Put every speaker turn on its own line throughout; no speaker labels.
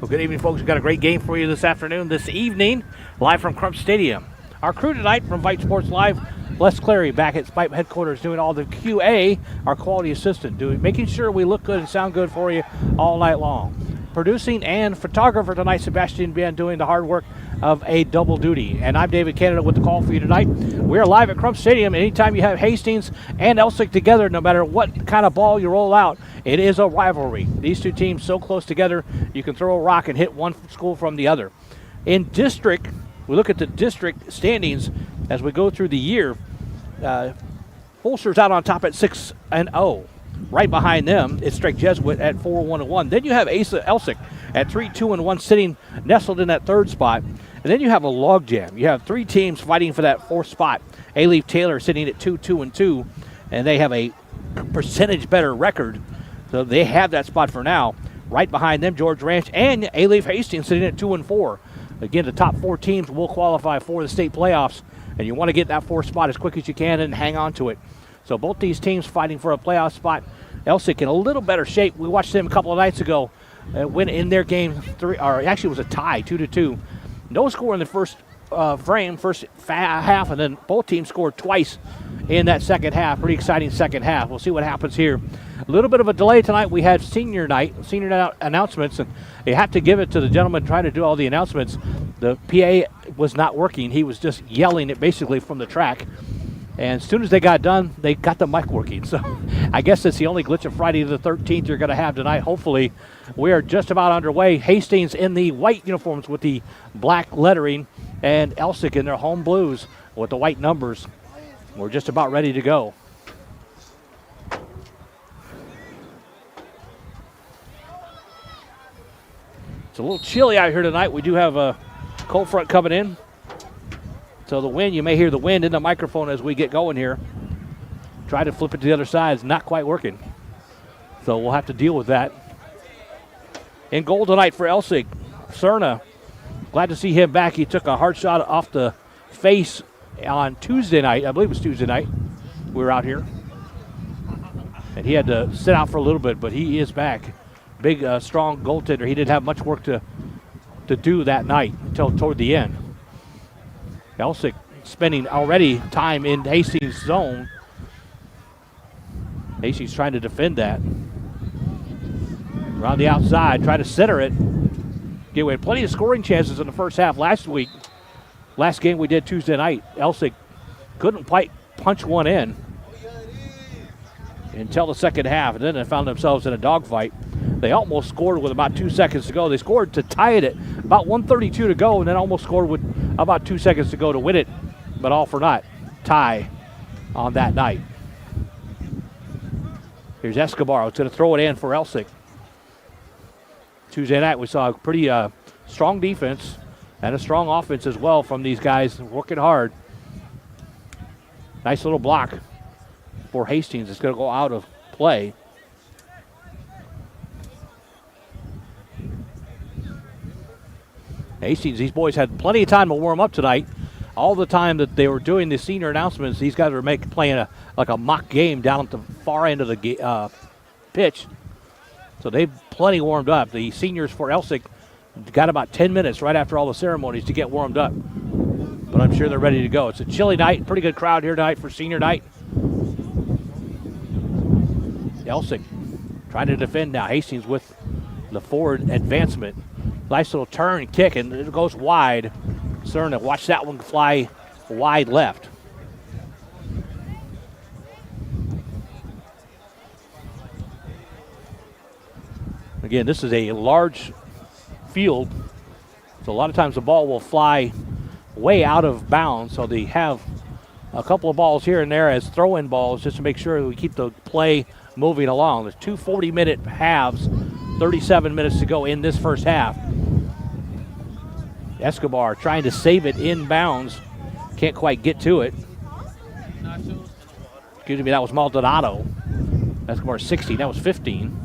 Well, good evening, folks. We've got a great game for you this evening, live from Crump Stadium. Our crew tonight from Vype Sports Live, Les Clary back at Vype headquarters doing all the QA, our quality assistant, making sure we look good and sound good for you all night long. Producing and photographer tonight, Sebastian Ben, doing the hard work of a double duty. And I'm David Canada with the call for you tonight. We're live at Crump Stadium. Anytime you have Hastings and Elsik together, no matter what kind of ball you roll out, it is a rivalry. These two teams so close together, you can throw a rock and hit one school from the other. In district, we look at the district standings as we go through the year. Holster's out on top at 6-0. Right behind them is Strike Jesuit at 4-1-1. Then you have Elsik at 3-2-1, sitting nestled in that third spot. And then you have a logjam. You have three teams fighting for that fourth spot. A-Leaf Taylor sitting at 2-2-2, and they have a percentage better record. So they have that spot for now. Right behind them, George Ranch and A-Leaf Hastings sitting at 2-4. Again, the top four teams will qualify for the state playoffs, and you want to get that fourth spot as quick as you can and hang on to it. So both these teams fighting for a playoff spot. Elsik in a little better shape. We watched them a couple of nights ago win in their game three, or actually it was a tie, 2-2. No score in the first half, and then both teams scored twice in that second half. Pretty exciting second half. We'll see what happens here. A little bit of a delay tonight. We had senior night announcements, and you have to give it to the gentleman trying to do all the announcements. The PA was not working. He was just yelling it basically from the track. And as soon as they got done, they got the mic working. So I guess it's the only glitch of Friday the 13th you're going to have tonight. Hopefully, we are just about underway. Hastings in the white uniforms with the black lettering, and Elsik in their home blues with the white numbers. We're just about ready to go. It's a little chilly out here tonight. We do have a cold front coming in. So the wind, you may hear the wind in the microphone as we get going here. Try to flip it to the other side. It's not quite working. So we'll have to deal with that. In goal tonight for Elsik, Cerna. Glad to see him back. He took a hard shot off the face on Tuesday night. I believe it was Tuesday night. We were out here. And he had to sit out for a little bit, but he is back. Big, strong goaltender. He didn't have much work to do that night until toward the end. Elsik spending already time in Hastings' zone. Hastings trying to defend that. Around the outside, try to center it. We had plenty of scoring chances in the first half last week. Last game we did Tuesday night, Elsik couldn't quite punch one in until the second half, and then they found themselves in a dogfight. They almost scored with about 2 seconds to go. They scored to tie it at about 1:32 to go, and then almost scored with about 2 seconds to go to win it, but all for naught. Tie on that night. Here's Escobar. It's going to throw it in for Elsik. Tuesday night we saw a pretty strong defense and a strong offense as well from these guys working hard. Nice little block for Hastings. It's going to go out of play. Hastings, these boys had plenty of time to warm up tonight. All the time that they were doing the senior announcements, these guys were playing a mock game down at the far end of the pitch. So they've plenty warmed up. The seniors for Elsik got about 10 minutes right after all the ceremonies to get warmed up. But I'm sure they're ready to go. It's a chilly night. Pretty good crowd here tonight for senior night. Elsik trying to defend now. Hastings with the forward advancement. Nice little turn, kick, and it goes wide. Cerna, watch that one fly wide left. Again, this is a large field, so a lot of times the ball will fly way out of bounds, so they have a couple of balls here and there as throw-in balls just to make sure that we keep the play moving along. There's 2 40-minute halves, 37 minutes to go in this first half. Escobar trying to save it inbounds. Can't quite get to it. Excuse me, that was Maldonado. Escobar 16, that was 15.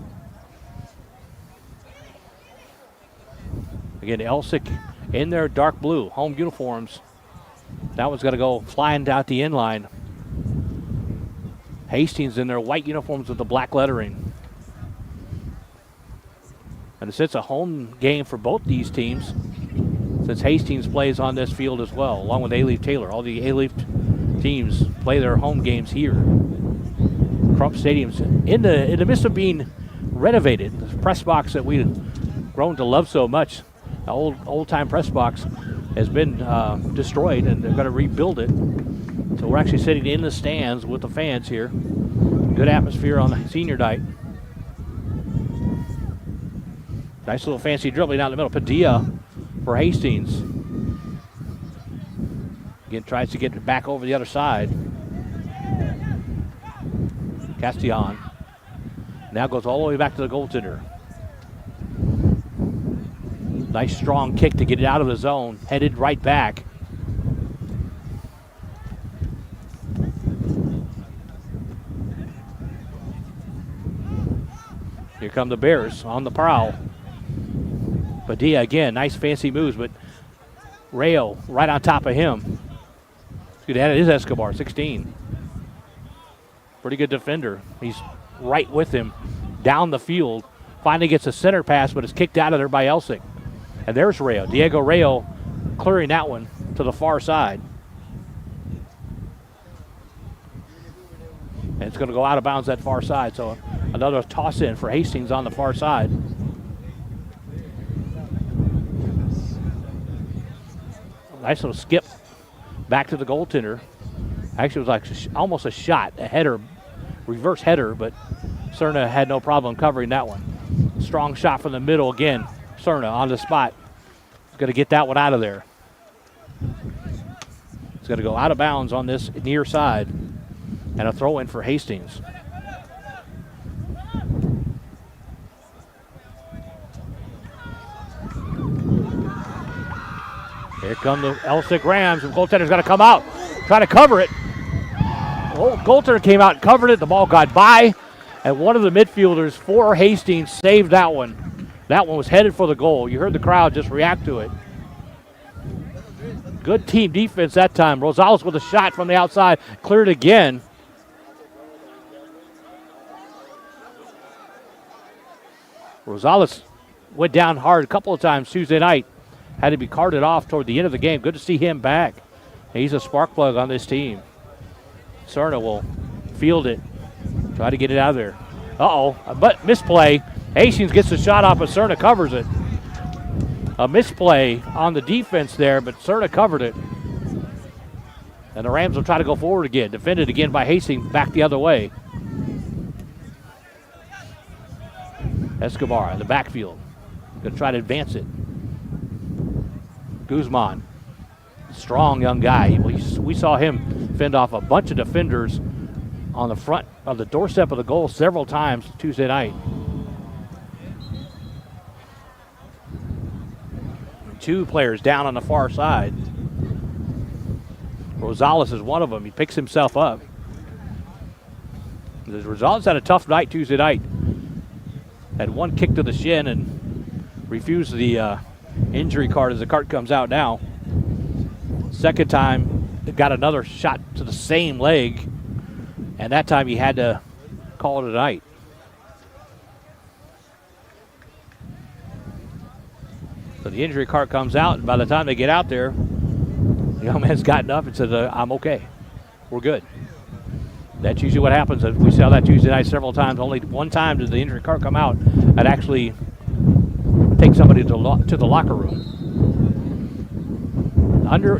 Again, Elsik in their dark blue home uniforms. That one's going to go flying out the inline. Hastings in their white uniforms with the black lettering. And it's a home game for both these teams, since Hastings plays on this field as well, along with A-Leaf Taylor. All the A-Leaf teams play their home games here. Crump Stadium's in the midst of being renovated. The press box that we've grown to love so much, the old-time press box, has been destroyed, and they're going to rebuild it. So we're actually sitting in the stands with the fans here. Good atmosphere on the senior night. Nice little fancy dribbling down the middle. Padilla for Hastings. Again, tries to get it back over the other side. Castillon now goes all the way back to the goaltender. Nice strong kick to get it out of the zone. Headed right back. Here come the Bears on the prowl. Padilla again, nice fancy moves, but Rayo right on top of him. That is Escobar, 16. Pretty good defender. He's right with him down the field. Finally gets a center pass, but it's kicked out of there by Elsik. And there's Rayo. Diego Rayo clearing that one to the far side. And it's going to go out of bounds that far side. So another toss in for Hastings on the far side. Nice little skip back to the goaltender. Actually, it was like almost a shot, a header, reverse header, but Cerna had no problem covering that one. Strong shot from the middle again. Cerna on the spot. He's going to get that one out of there. It's going to go out of bounds on this near side. And a throw in for Hastings. Here come the Elsik Rams, and goaltender's got to come out, try to cover it. Oh, goaltender came out and covered it. The ball got by, and one of the midfielders for Hastings saved that one. That one was headed for the goal. You heard the crowd just react to it. Good team defense that time. Rosales with a shot from the outside, cleared again. Rosales went down hard a couple of times Tuesday night. Had to be carted off toward the end of the game. Good to see him back. He's a spark plug on this team. Cerna will field it. Try to get it out of there. Uh-oh, but misplay. Hastings gets the shot off, but Cerna covers it. A misplay on the defense there, but Cerna covered it. And the Rams will try to go forward again. Defended again by Hastings, back the other way. Escobar in the backfield. Going to try to advance it. Guzman, strong young guy. We saw him fend off a bunch of defenders on the front of the doorstep of the goal several times Tuesday night. Two players down on the far side. Rosales is one of them. He picks himself up. The Rosales had a tough night Tuesday night. Had one kick to the shin and refused the injury card as the card comes out now. Second time, they got another shot to the same leg, and that time he had to call it a night. So the injury card comes out, and by the time they get out there, the young man's gotten up and said, I'm okay. We're good. That's usually what happens. We saw that Tuesday night several times. Only one time did the injury card come out and actually take somebody to the locker room.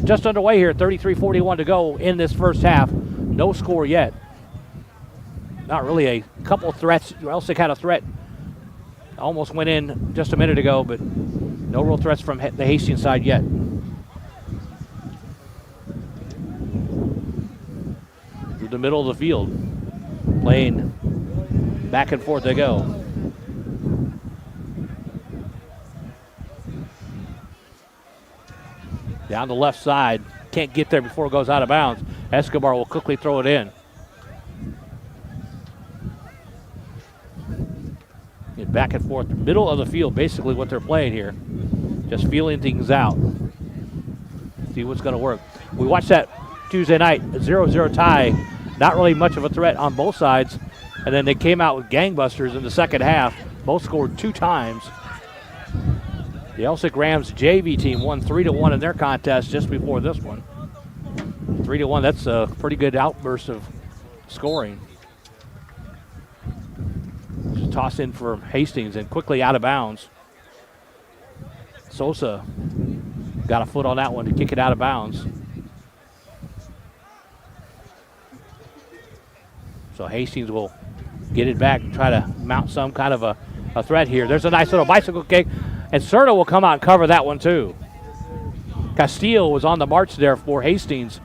Just underway here, 33-41 to go in this first half. No score yet. Not really. A couple threats. Elsik had a threat. Almost went in just a minute ago, but no real threats from the Hastings side yet. Through the middle of the field. Playing back and forth they go. Down the left side. Can't get there before it goes out of bounds. Escobar will quickly throw it in. Get back and forth. Middle of the field, basically what they're playing here. Just feeling things out. See what's going to work. We watched that Tuesday night, a 0-0 tie. Not really much of a threat on both sides. And then they came out with gangbusters in the second half. Both scored 2 times. The Elsik Rams JV team won 3-1 in their contest just before this one. 3-1, that's a pretty good outburst of scoring. Just toss in for Hastings and quickly out of bounds. Sosa got a foot on that one to kick it out of bounds. So Hastings will get it back and try to mount some kind of a threat here. There's a nice little bicycle kick, and Serta will come out and cover that one too. Castillo was on the march there for Hastings,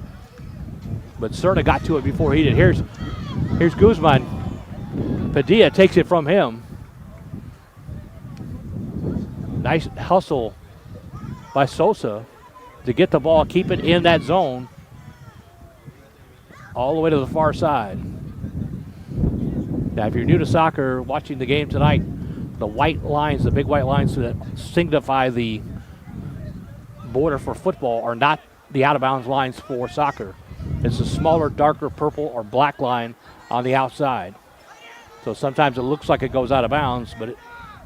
but Serta got to it before he did. Here's Guzman. Padilla takes it from him. Nice hustle by Sosa to get the ball, keep it in that zone all the way to the far side. Now, if you're new to soccer, watching the game tonight, the white lines, the big white lines that signify the border for football are not the out-of-bounds lines for soccer. It's a smaller, darker purple or black line on the outside. So sometimes it looks like it goes out of bounds, but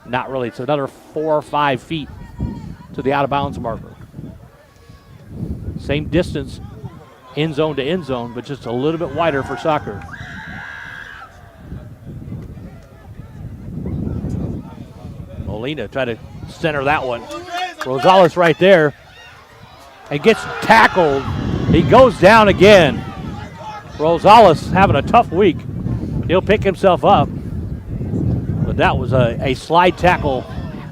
not really. It's another 4 or 5 feet to the out-of-bounds marker. Same distance, end zone to end zone, but just a little bit wider for soccer. Molina tried to center that one. Rosales right there and gets tackled. He goes down again. Rosales having a tough week. He'll pick himself up. But that was a slide tackle.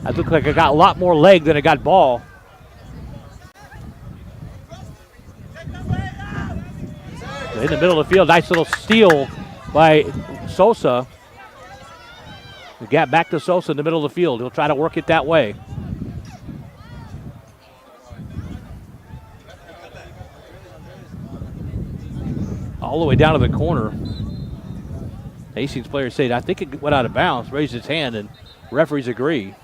It looked like it got a lot more leg than it got ball. So in the middle of the field, nice little steal by Sosa. The gap back to Sosa in the middle of the field. He'll try to work it that way. All the way down to the corner. Hastings players say, I think it went out of bounds, raised his hand, and referees agree.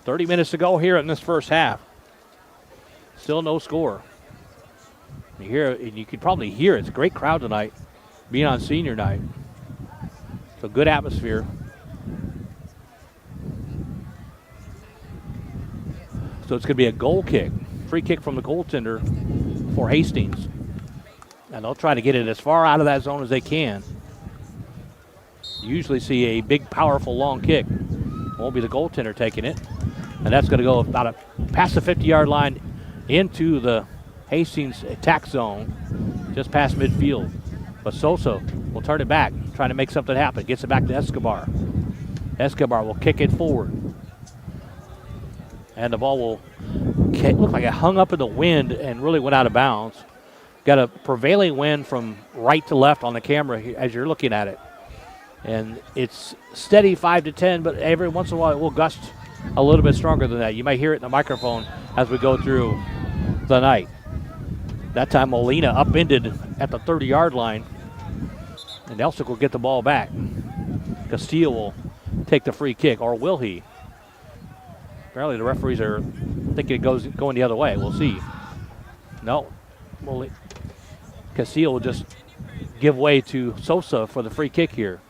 30 minutes to go here in this first half. Still no score. You hear, and you can probably hear it. It's a great crowd tonight, being on senior night. So good atmosphere. So it's going to be a goal kick, free kick from the goaltender for Hastings. And they'll try to get it as far out of that zone as they can. You usually see a big, powerful, long kick. Won't be the goaltender taking it. And that's going to go about past the 50-yard line into the Hastings attack zone, just past midfield. But Sosa will turn it back, trying to make something happen. Gets it back to Escobar. Escobar will kick it forward. And the ball will look like it hung up in the wind and really went out of bounds. Got a prevailing wind from right to left on the camera as you're looking at it. And it's steady 5 to 10, but every once in a while it will gust a little bit stronger than that. You might hear it in the microphone as we go through the night. That time Molina upended at the 30-yard line. And Elsik will get the ball back. Castillo will take the free kick, or will he? Apparently the referees are thinking it goes going the other way. We'll see. No. Castillo will just give way to Sosa for the free kick here.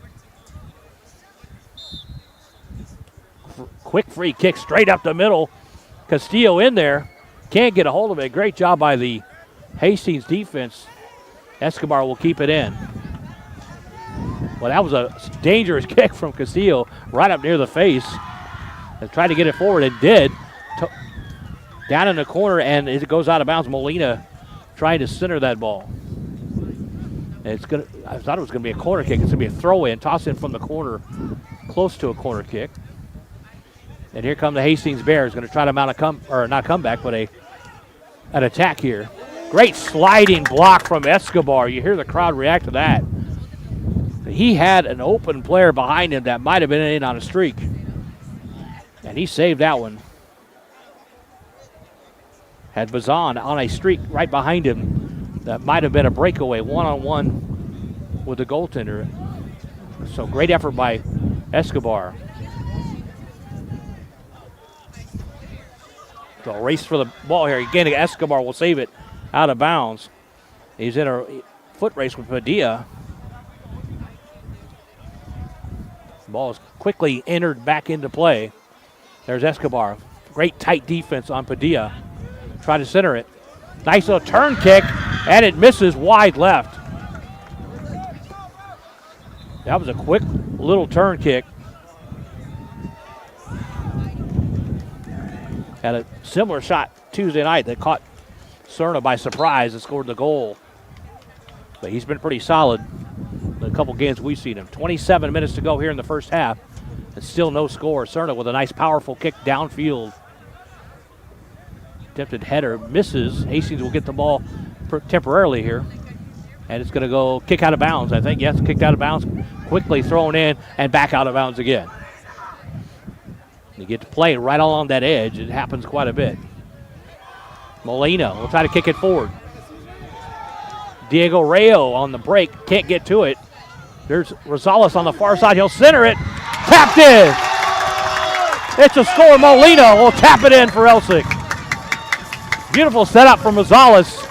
Quick free kick straight up the middle. Castillo in there. Can't get a hold of it. Great job by the Hastings defense. Escobar will keep it in. Well, that was a dangerous kick from Castillo right up near the face. And tried to get it forward and did. Down in the corner, and it goes out of bounds. Molina trying to center that ball. And I thought it was going to be a corner kick. It's going to be a throw-in, toss in from the corner, close to a corner kick. And here come the Hastings Bears, going to try to mount not comeback, but an attack here. Great sliding block from Escobar. You hear the crowd react to that. He had an open player behind him that might have been in on a streak. And he saved that one. Had Bazan on a streak right behind him that might have been a breakaway, one-on-one with the goaltender. So great effort by Escobar. So a race for the ball here. Again, Escobar will save it out of bounds. He's in a foot race with Padilla. The ball is quickly entered back into play. There's Escobar. Great tight defense on Padilla. Try to center it. Nice little turn kick, and it misses wide left. That was a quick little turn kick. Had a similar shot Tuesday night that caught Cerna by surprise and scored the goal. But he's been pretty solid the couple games we've seen him. 27 minutes to go here in the first half, and still no score. Cerna with a nice powerful kick downfield. Attempted header misses. Hastings will get the ball temporarily here. And it's going to go kick out of bounds, I think. Yes, kicked out of bounds. Quickly thrown in and back out of bounds again. You get to play right along that edge. It happens quite a bit. Molina will try to kick it forward. Diego Rayo on the break. Can't get to it. There's Rosales on the far side. He'll center it. Tapped in. It's a score. Molina will tap it in for Elsik. Beautiful setup from Rosales.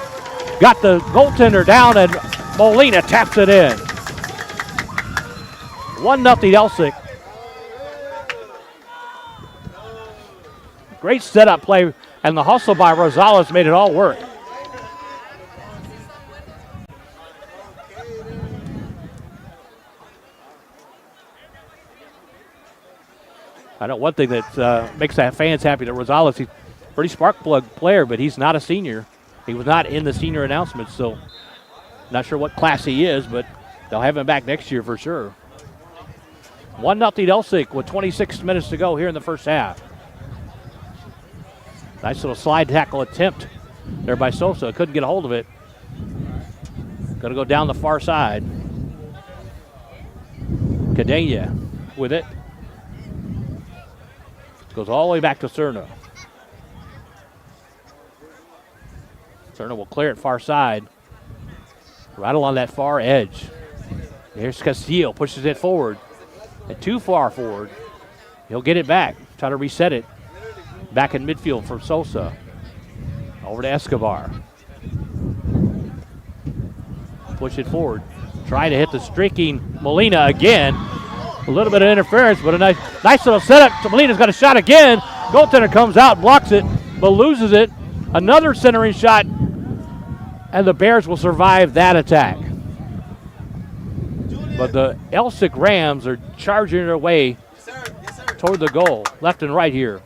Got the goaltender down, and Molina taps it in. 1-0 Elsik. Great setup play, and the hustle by Rosales made it all work. I know one thing that makes the fans happy that Rosales, he's a pretty spark plug player, but he's not a senior. He was not in the senior announcements, so not sure what class he is, but they'll have him back next year for sure. 1-0 Elsik with 26 minutes to go here in the first half. Nice little slide tackle attempt there by Sosa. Couldn't get a hold of it. Going to go down the far side. Cadena with it. Goes all the way back to Cerna. Cerna will clear it far side. Right along that far edge. Here's Castillo, pushes it forward. And too far forward. He'll get it back. Try to reset it. Back in midfield for Sosa. Over to Escobar. Push it forward. Trying to hit the streaking Molina again. A little bit of interference, but a nice little setup. Molina's got a shot again. Goaltender comes out, blocks it, but loses it. Another centering shot, and the Bears will survive that attack. But the Elsik Rams are charging their way toward the goal, left and right here.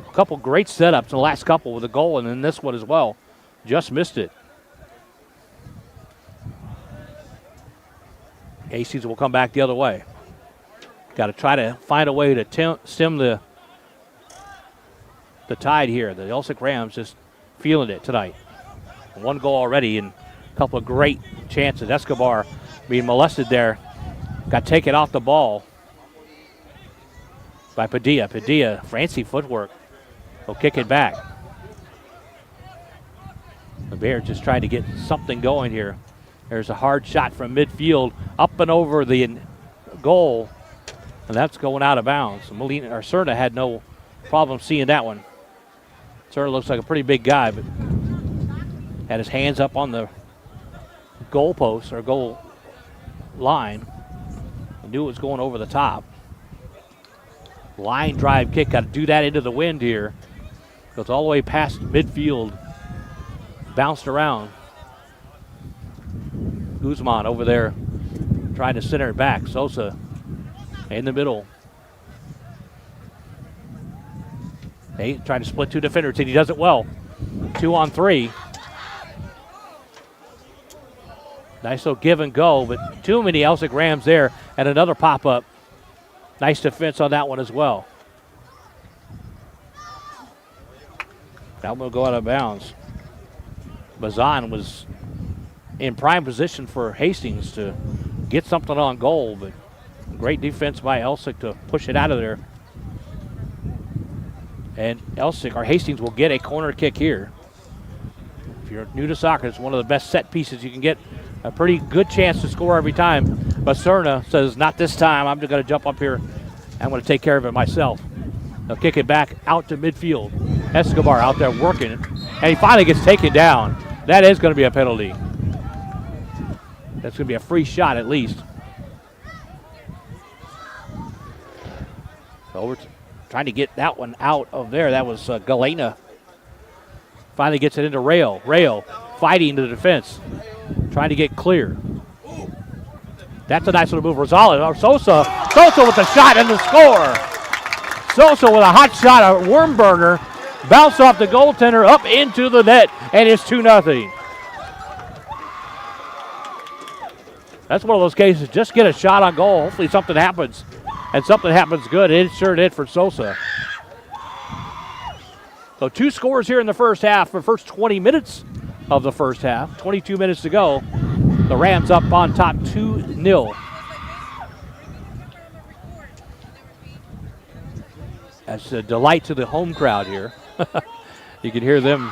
A couple great setups in the last couple with a goal, and then this one as well. Just missed it. Hastings will come back the other way. Got to try to find a way to stem the tide here. The Elsik Rams just feeling it tonight. One goal already and a couple of great chances. Escobar being molested there. Got taken off the ball by Padilla. Padilla, fancy footwork. He'll kick it back. The Bears just trying to get something going here. There's a hard shot from midfield up and over the goal. And that's going out of bounds. Molina or Cerna had no problem seeing that one. Cerna looks like a pretty big guy, but had his hands up on the goal post or goal line. Knew it was going over the top. Line drive kick, got to do that into the wind here. Goes all the way past midfield. Bounced around. Guzman over there trying to center it back. Sosa in the middle. Hey, trying to split two defenders, and he does it well. 2-on-3. Nice little give and go, but too many Elsik Rams there, and another pop-up. Nice defense on that one as well. That one will go out of bounds. Bazan was in prime position for Hastings to get something on goal, but great defense by Elsik to push it out of there. And Elsik, or Hastings, will get a corner kick here. If you're new to soccer, it's one of the best set pieces you can get. A pretty good chance to score every time. But Cerna says, not this time. I'm just going to jump up here. I'm going to take care of it myself. They'll kick it back out to midfield. Escobar out there working it. And he finally gets taken down. That is going to be a penalty. That's going to be a free shot at least. Over to trying to get that one out of there. That was Galena. Finally gets it into Rail. Rail fighting the defense, trying to get clear. That's a nice little move. Rosales, Sosa with the shot and the score. Sosa with a hot shot, a worm burner, bounce off the goaltender up into the net, and it's 2-0. That's one of those cases. Just get a shot on goal. Hopefully something happens, and something happens good. It sure did for Sosa. So 2 scores here in the first half, the first 20 minutes of the first half. 22 minutes to go. The Rams up on top 2-0. That's a delight to the home crowd here. You can hear them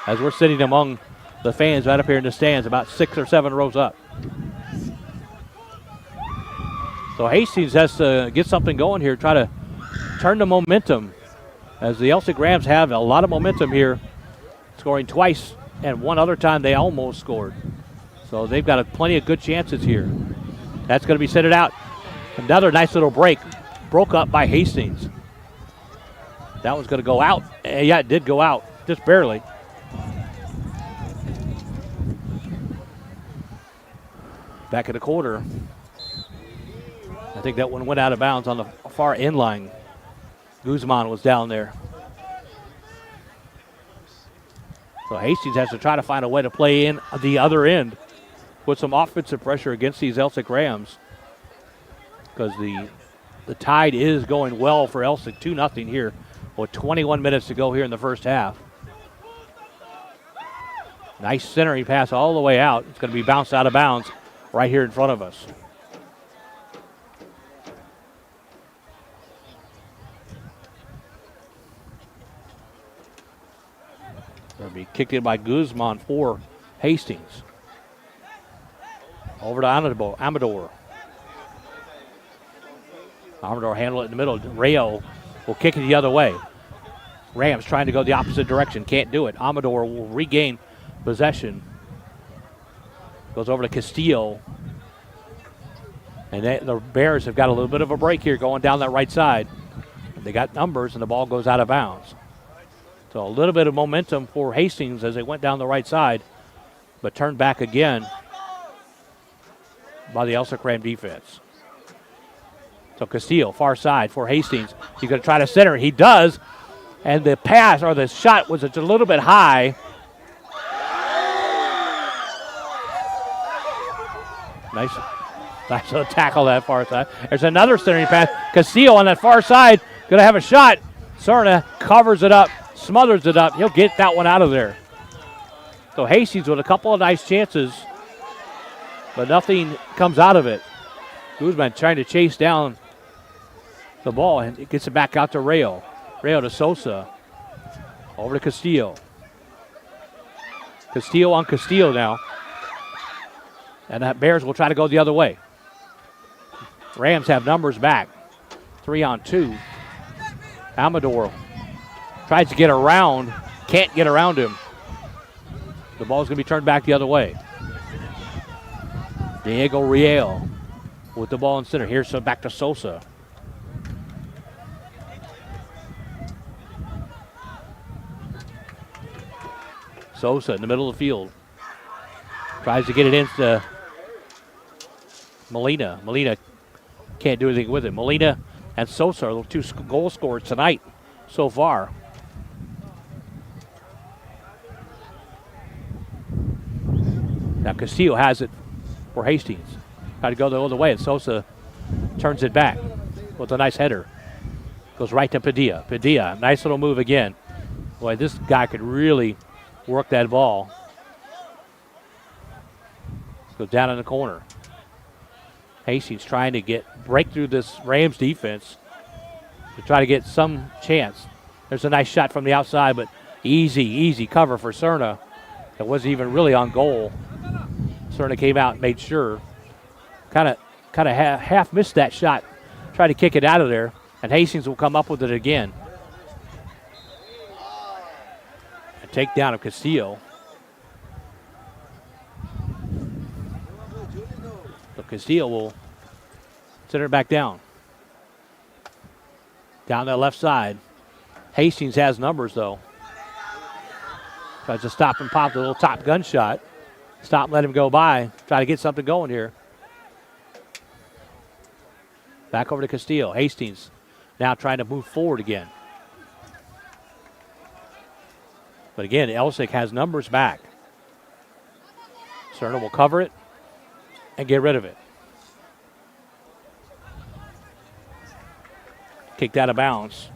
as we're sitting among the fans right up here in the stands, about 6 or 7 rows up. So Hastings has to get something going here, try to turn the momentum, as the Elsik Rams have a lot of momentum here, scoring twice, and one other time they almost scored. So they've got plenty of good chances here. That's going to be sent it out. Another nice little break, broke up by Hastings. That was going to go out. Yeah, it did go out, just barely. Back in the quarter. I think that one went out of bounds on the far end line. Guzman was down there. So Hastings has to try to find a way to play in the other end with some offensive pressure against these Elsik Rams, because the tide is going well for Elsik. 2-0 here with 21 minutes to go here in the first half. Nice centering pass all the way out. It's going to be bounced out of bounds right here in front of us. Going to be kicked in by Guzman for Hastings. Over to Amador. Amador handle it in the middle. Rayo will kick it the other way. Rams trying to go the opposite direction. Can't do it. Amador will regain possession. Goes over to Castillo. And the Bears have got a little bit of a break here going down that right side. They got numbers, and the ball goes out of bounds. So a little bit of momentum for Hastings as they went down the right side, but turned back again by the Elsik Ram defense. So Castillo, far side for Hastings. He's going to try to center. He does, and the pass or the shot was just a little bit high. Nice little tackle that far side. There's another centering pass. Castillo on that far side, going to have a shot. Cerna covers it up, smothers it up. He'll get that one out of there. So Hastings with a couple of nice chances, but nothing comes out of it. Guzman trying to chase down the ball, and it gets it back out to Rayo. Rayo to Sosa. Over to Castillo. Castillo on Castillo now. And that Bears will try to go the other way. Rams have numbers back. 3-on-2. Amador tries to get around. Can't get around him. The ball's going to be turned back the other way. Diego Riel with the ball in center. Here's back to Sosa. Sosa in the middle of the field. Tries to get it into Molina. Molina can't do anything with it. Molina and Sosa are the two goal scorers tonight so far. Now Castillo has it for Hastings. Got to go the other way, and Sosa turns it back with a nice header. Goes right to Padilla. Padilla, nice little move again. Boy, this guy could really work that ball. Goes down in the corner. Hastings trying to break through this Rams defense to try to get some chance. There's a nice shot from the outside, but easy cover for Cerna. It wasn't even really on goal. Cerna came out and made sure. Kind of half missed that shot. Tried to kick it out of there, and Hastings will come up with it again. A takedown of Castillo. So Castillo will center it back down. Down that left side. Hastings has numbers, though. Tries to stop and pop the little top gun shot. Stop and let him go by. Try to get something going here. Back over to Castillo. Hastings now trying to move forward again. But again, Elsik has numbers back. Cerner will cover it and get rid of it. Kicked out of bounds.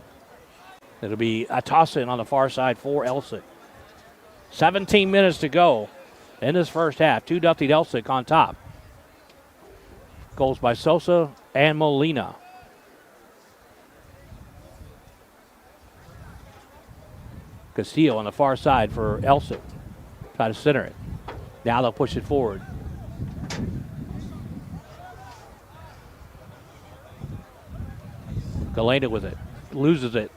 It'll be a toss-in on the far side for Elsik. 17 minutes to go in this first half. 2-0 Elsik on top. Goals by Sosa and Molina. Castillo on the far side for Elsik. Try to center it. Now they'll push it forward. Galena with it. Loses it.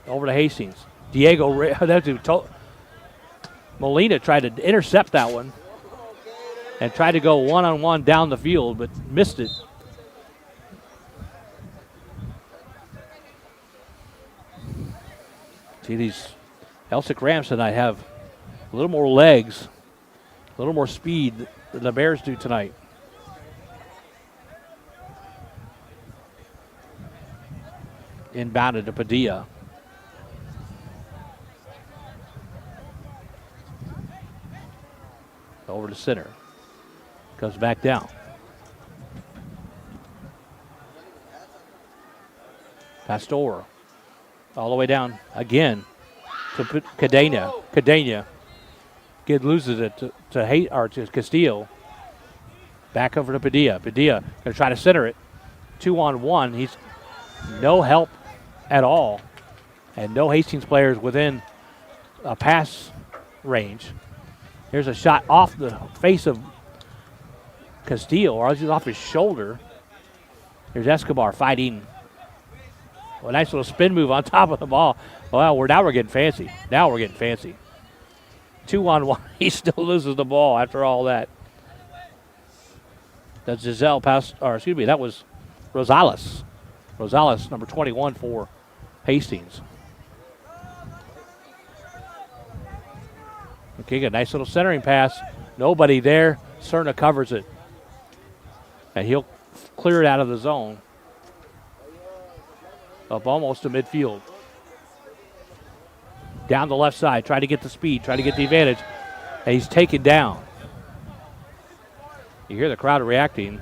Over to Hastings. Molina tried to intercept that one and tried to go one-on-one down the field, but missed it. See, these Elsik Rams tonight have a little more legs, a little more speed than the Bears do tonight. Inbounded to Padilla. Over to center. Comes back down. Pastor. All the way down again to Cadena. Cadena. Kid loses it to Castillo. Back over to Padilla. Padilla going to try to center it. 2-on-1. He's no help at all. And no Hastings players within a pass range. Here's a shot off the face of Castillo, or just off his shoulder. Here's Escobar fighting. Well, nice little spin move on top of the ball. Well, now we're getting fancy. 2-on-1. He still loses the ball after all that. That's Giselle pass, or excuse me, that was Rosales. Rosales, number 21 for Hastings. Okay, a nice little centering pass. Nobody there. Cerna covers it. And he'll clear it out of the zone. Up almost to midfield. Down the left side, try to get the speed, try to get the advantage. And he's taken down. You hear the crowd reacting.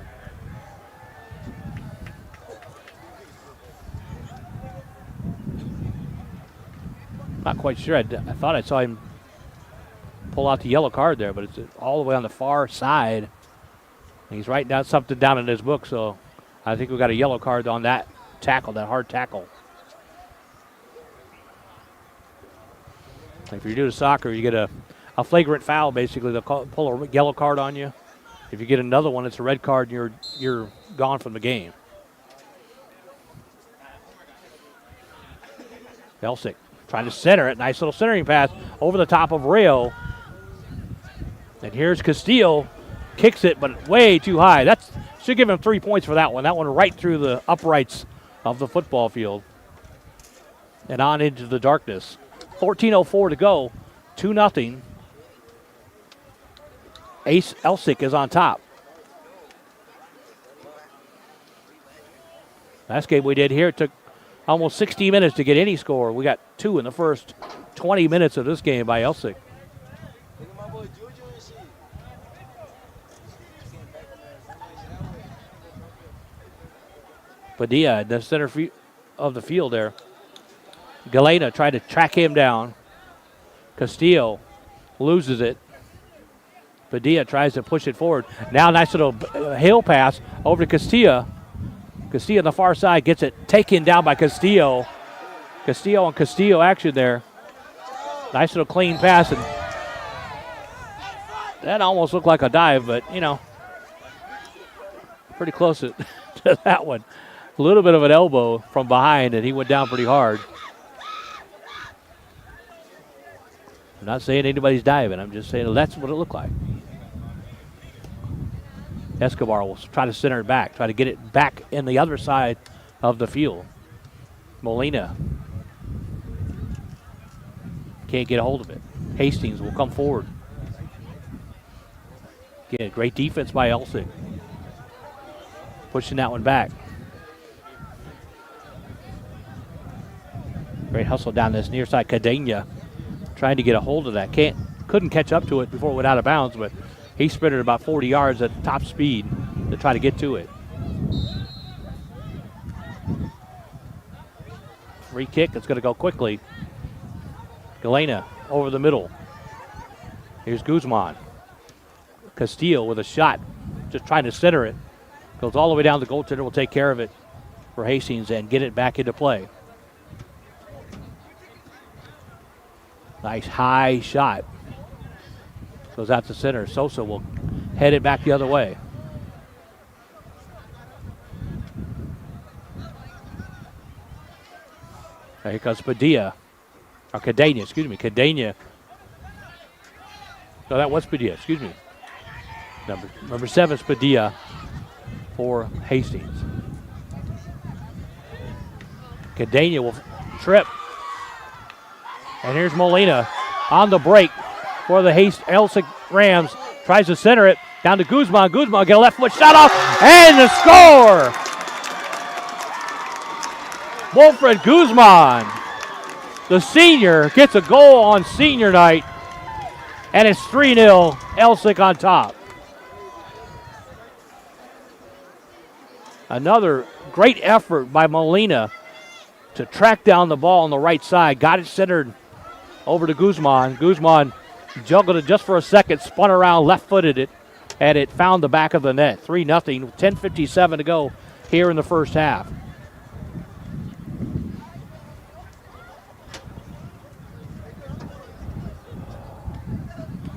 Not quite sure. I thought I saw him pull out the yellow card there, but it's all the way on the far side. He's writing down something down in his book, so I think we got a yellow card on that tackle, that hard tackle. If you're doing soccer, you get a flagrant foul, basically. They'll pull a yellow card on you. If you get another one, it's a red card, and you're gone from the game. Elsik trying to center it. Nice little centering pass over the top of Rayo. And here's Castillo. Kicks it, but way too high. That should give him 3 points for that one. That one right through the uprights of the football field. And on into the darkness. 14:04 to go. 2-0. Ace Elsik is on top. Last game we did here, it took almost 60 minutes to get any score. We got 2 in the first 20 minutes of this game by Elsik. Padilla in the center of the field there. Galena tried to track him down. Castillo loses it. Padilla tries to push it forward. Now nice little hill pass over to Castillo. Castillo on the far side gets it taken down by Castillo. Castillo and Castillo action there. Nice little clean pass. And that almost looked like a dive, but, pretty close to that one. A little bit of an elbow from behind, and he went down pretty hard. I'm not saying anybody's diving. I'm just saying that's what it looked like. Escobar will try to center it back, try to get it back in the other side of the field. Molina can't get a hold of it. Hastings will come forward. Again, great defense by Elsik. Pushing that one back. Great hustle down this near side. Cadena trying to get a hold of that. Couldn't catch up to it before it went out of bounds, but he sprinted about 40 yards at top speed to try to get to it. Free kick. It's going to go quickly. Galena over the middle. Here's Guzman. Castillo with a shot, just trying to center it. Goes all the way down. The goaltender will take care of it for Hastings and get it back into play. Nice high shot. Goes out to center. Sosa will head it back the other way. Now here comes Padilla. Or Cadena, excuse me. Cadena. No, that was Padilla, excuse me. Number 7 is Padilla for Hastings. Cadena will trip. And here's Molina on the break for the Elsik Rams. Tries to center it down to Guzman. Guzman get a left foot shot off and the score. Wilfred Guzman, the senior, gets a goal on senior night. And it's 3-0 Elsik on top. Another great effort by Molina to track down the ball on the right side. Got it centered over to Guzman. Guzman juggled it just for a second, spun around, left-footed it, and it found the back of the net. 3-0, 10:57 to go here in the first half.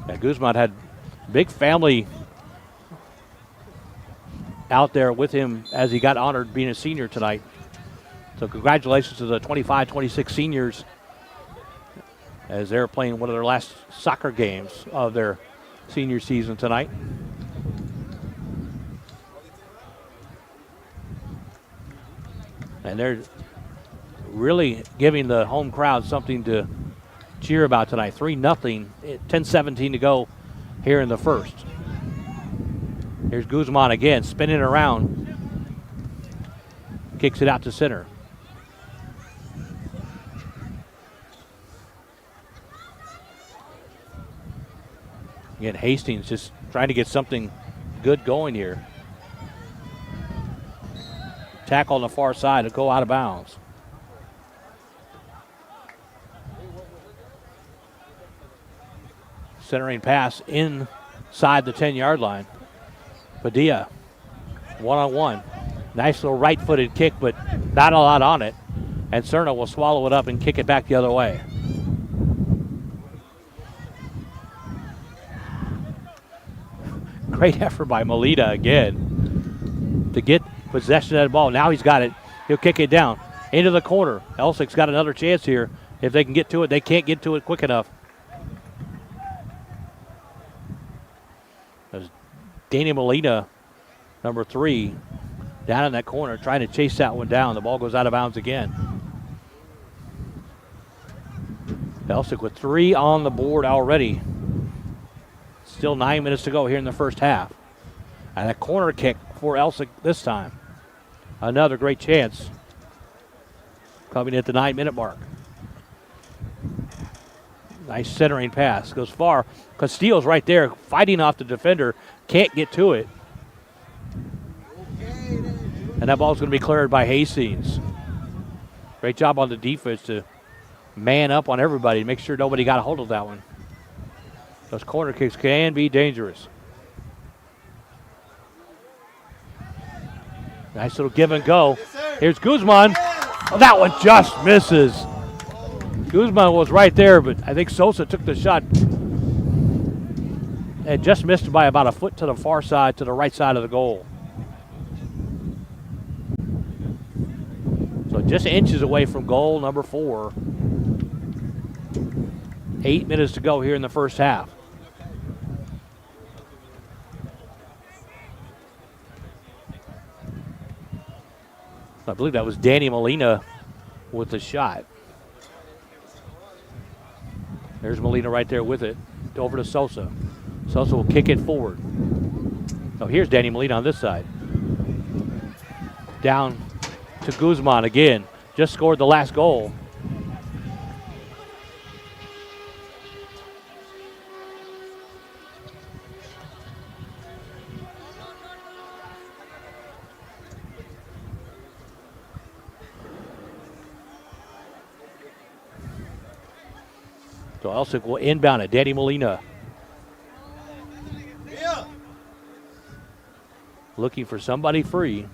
Yeah, Guzman had big family out there with him as he got honored being a senior tonight. So congratulations to the 25-26 seniors as they're playing one of their last soccer games of their senior season tonight. And they're really giving the home crowd something to cheer about tonight. 3-0, 10:17 to go here in the first. Here's Guzman again, spinning around. Kicks it out to center. Again, Hastings just trying to get something good going here. Tackle on the far side to go out of bounds. Centering pass inside the 10-yard line. Padilla, one-on-one. Nice little right-footed kick, but not a lot on it. And Cerna will swallow it up and kick it back the other way. Great effort by Molina again to get possession of that ball. Now he's got it. He'll kick it down into the corner. Elsik's got another chance here. If they can get to it, they can't get to it quick enough. There's Danny Molina, number 3, down in that corner, trying to chase that one down. The ball goes out of bounds again. Elsik with 3 on the board already. Still 9 minutes to go here in the first half. And a corner kick for Elsik this time. Another great chance coming at the 9-minute mark. Nice centering pass. Goes far. Castillo's right there fighting off the defender. Can't get to it. And that ball's going to be cleared by Hastings. Great job on the defense to man up on everybody, make sure nobody got a hold of that one. Those corner kicks can be dangerous. Nice little give and go. Here's Guzman. Oh, that one just misses. Guzman was right there, but I think Sosa took the shot and just missed by about a foot to the far side, to the right side of the goal. So just inches away from goal number 4. 8 minutes to go here in the first half. I believe that was Danny Molina with the shot. There's Molina right there with it. Over to Sosa. Sosa will kick it forward. Oh, here's Danny Molina on this side. Down to Guzman again. Just scored the last goal. So Elsik will inbound it. Danny Molina. Yeah. Looking for somebody free.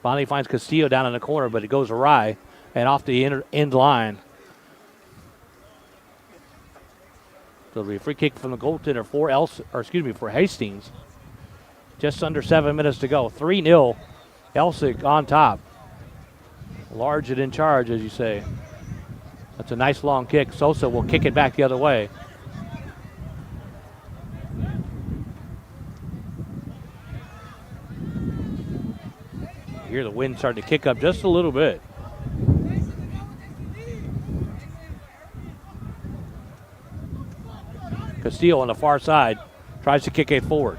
Finally finds Castillo down in the corner, but it goes awry and off the end line. So it'll be a free kick from the goaltender for Hastings. Just under 7 minutes to go. 3-0. Elsik on top. Large and in charge, as you say. That's a nice long kick. Sosa will kick it back the other way. Hear the wind starting to kick up just a little bit. Castillo on the far side tries to kick it forward.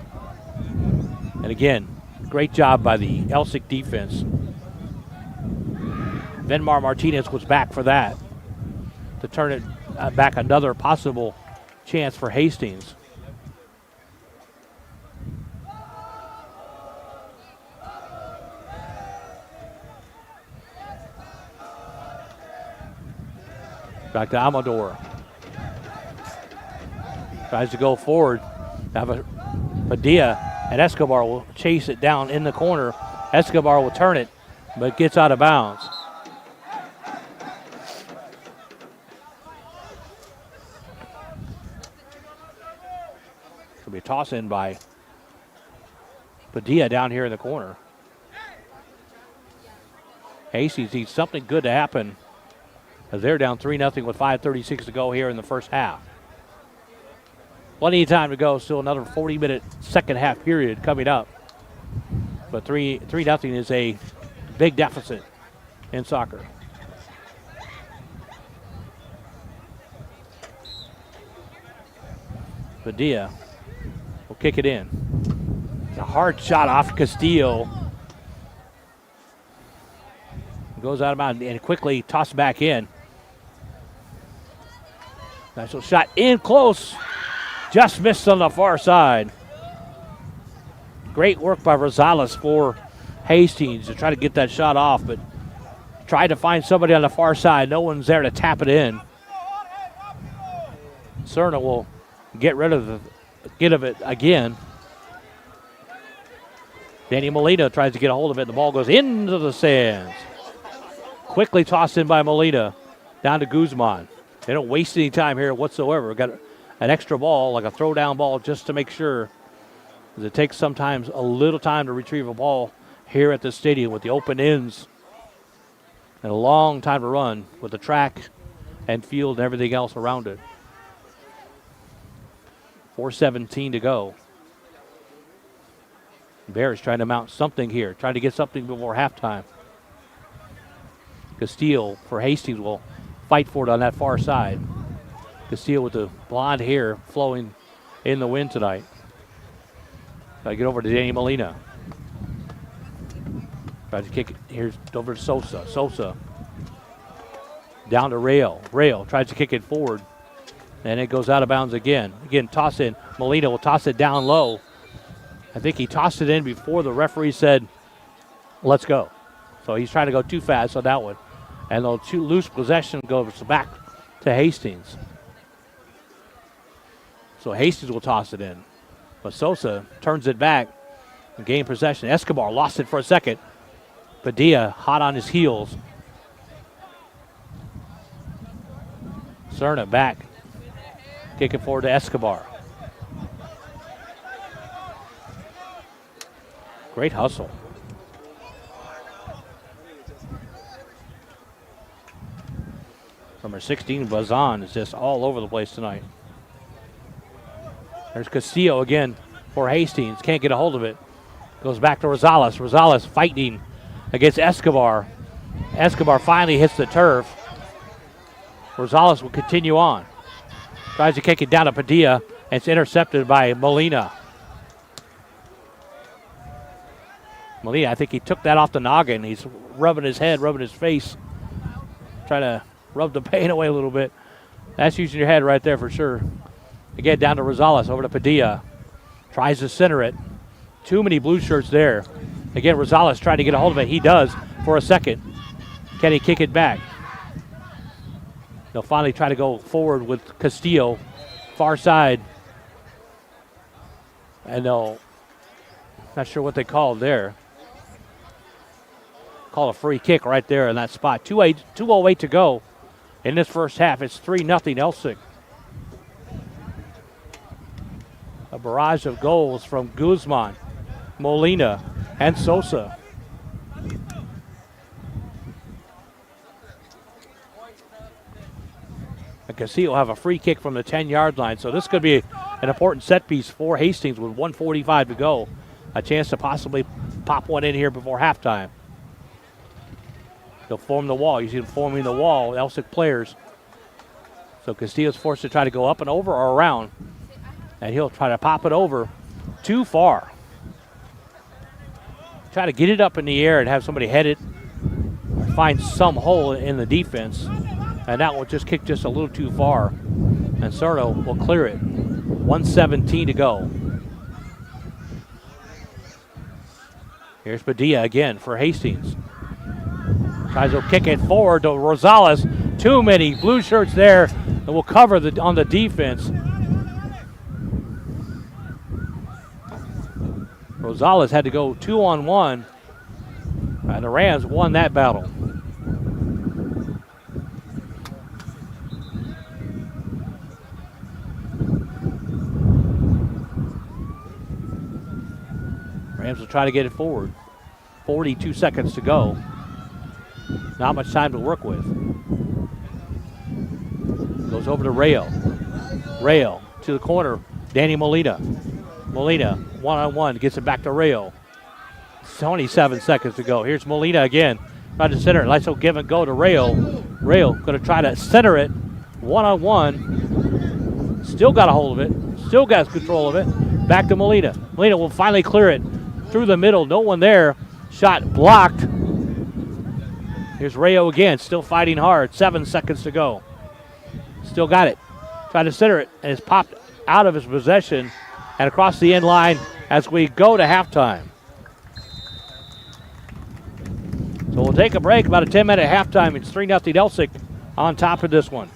And again, great job by the Elsik defense. Venmar Martinez was back for that to turn it back, another possible chance for Hastings. Back to Amador. Tries to go forward. Padilla and Escobar will chase it down in the corner. Escobar will turn it, but gets out of bounds. It'll be a toss in by Padilla down here in the corner. Hastings needs something good to happen as they're down 3-0 with 5:36 to go here in the first half. Plenty of time to go. Still another 40-minute second half period coming up. But 3-0 is a big deficit in soccer. Padilla will kick it in. It's a hard shot off Castillo. Goes out of bounds and quickly tossed back in. Nice little shot in close. Just missed on the far side. Great work by Rosales for Hastings to try to get that shot off, but tried to find somebody on the far side. No one's there to tap it in. Cerna will get of it again. Danny Molina tries to get a hold of it. The ball goes into the sands. Quickly tossed in by Molina. Down to Guzman. They don't waste any time here whatsoever. Got an extra ball, like a throwdown ball, just to make sure. It takes sometimes a little time to retrieve a ball here at the stadium with the open ends. And a long time to run with the track and field and everything else around it. 4:17 to go. Bears trying to mount something here, trying to get something before halftime. Castillo for Hastings will fight for it on that far side. Castillo with the blonde hair flowing in the wind tonight. Try to get over to Danny Molina. Tries to kick it. Here's over to Sosa. Sosa down to Rail. Rail tries to kick it forward. And it goes out of bounds again. Again, toss in. Molina will toss it down low. I think he tossed it in before the referee said, let's go. So he's trying to go too fast on that one. And they'll lose possession, goes back to Hastings. So Hastings will toss it in. But Sosa turns it back and gain possession. Escobar lost it for a second. Padilla hot on his heels. Cerna back. Kick it forward to Escobar. Great hustle. Number 16, Bazan, is just all over the place tonight. There's Castillo again for Hastings. Can't get a hold of it. Goes back to Rosales. Rosales fighting against Escobar. Escobar finally hits the turf. Rosales will continue on. Tries to kick it down to Padilla, and it's intercepted by Molina. Molina, I think he took that off the noggin. He's rubbing his head, rubbing his face, trying to rub the pain away a little bit. That's using your head right there for sure. Again, down to Rosales, over to Padilla. Tries to center it. Too many blue shirts there. Again, Rosales trying to get a hold of it. He does for a second. Can he kick it back? They'll finally try to go forward with Castillo, far side. And they'll, not sure what they called there. Call a free kick right there in that spot. 2:08 to go in this first half. It's 3-0 Elsik. A barrage of goals from Guzman, Molina, and Sosa. And Castillo will have a free kick from the 10-yard line. So this could be an important set piece for Hastings with 1:45 to go. A chance to possibly pop one in here before halftime. They'll form the wall. You see them forming the wall, Elsik players. So Castillo's forced to try to go up and over or around. And he'll try to pop it over too far. Try to get it up in the air and have somebody head it, find some hole in the defense. And that will just kick just a little too far. And Cerno will clear it. 1:17 to go. Here's Padilla again for Hastings. Tries to kick it forward to Rosales. Too many blue shirts there. And will cover on the defense. Rosales had to go 2-on-1. And the Rams won that battle. Rams will try to get it forward. 42 seconds to go. Not much time to work with. Goes over to Rayo. Rayo to the corner. Danny Molina. Molina, one-on-one, gets it back to Rayo. 27 seconds to go. Here's Molina again. Trying to center it. Let's go give and go to Rayo. Rayo going to try to center it. One-on-one. Still got a hold of it. Still got control of it. Back to Molina. Molina will finally clear it through the middle. No one there. Shot blocked. Here's Rayo again. Still fighting hard. 7 seconds to go. Still got it. Trying to center it. And it's popped out of his possession and across the end line as we go to halftime. So we'll take a break. About a 10-minute halftime. It's 3-0 Elsik on top of this one.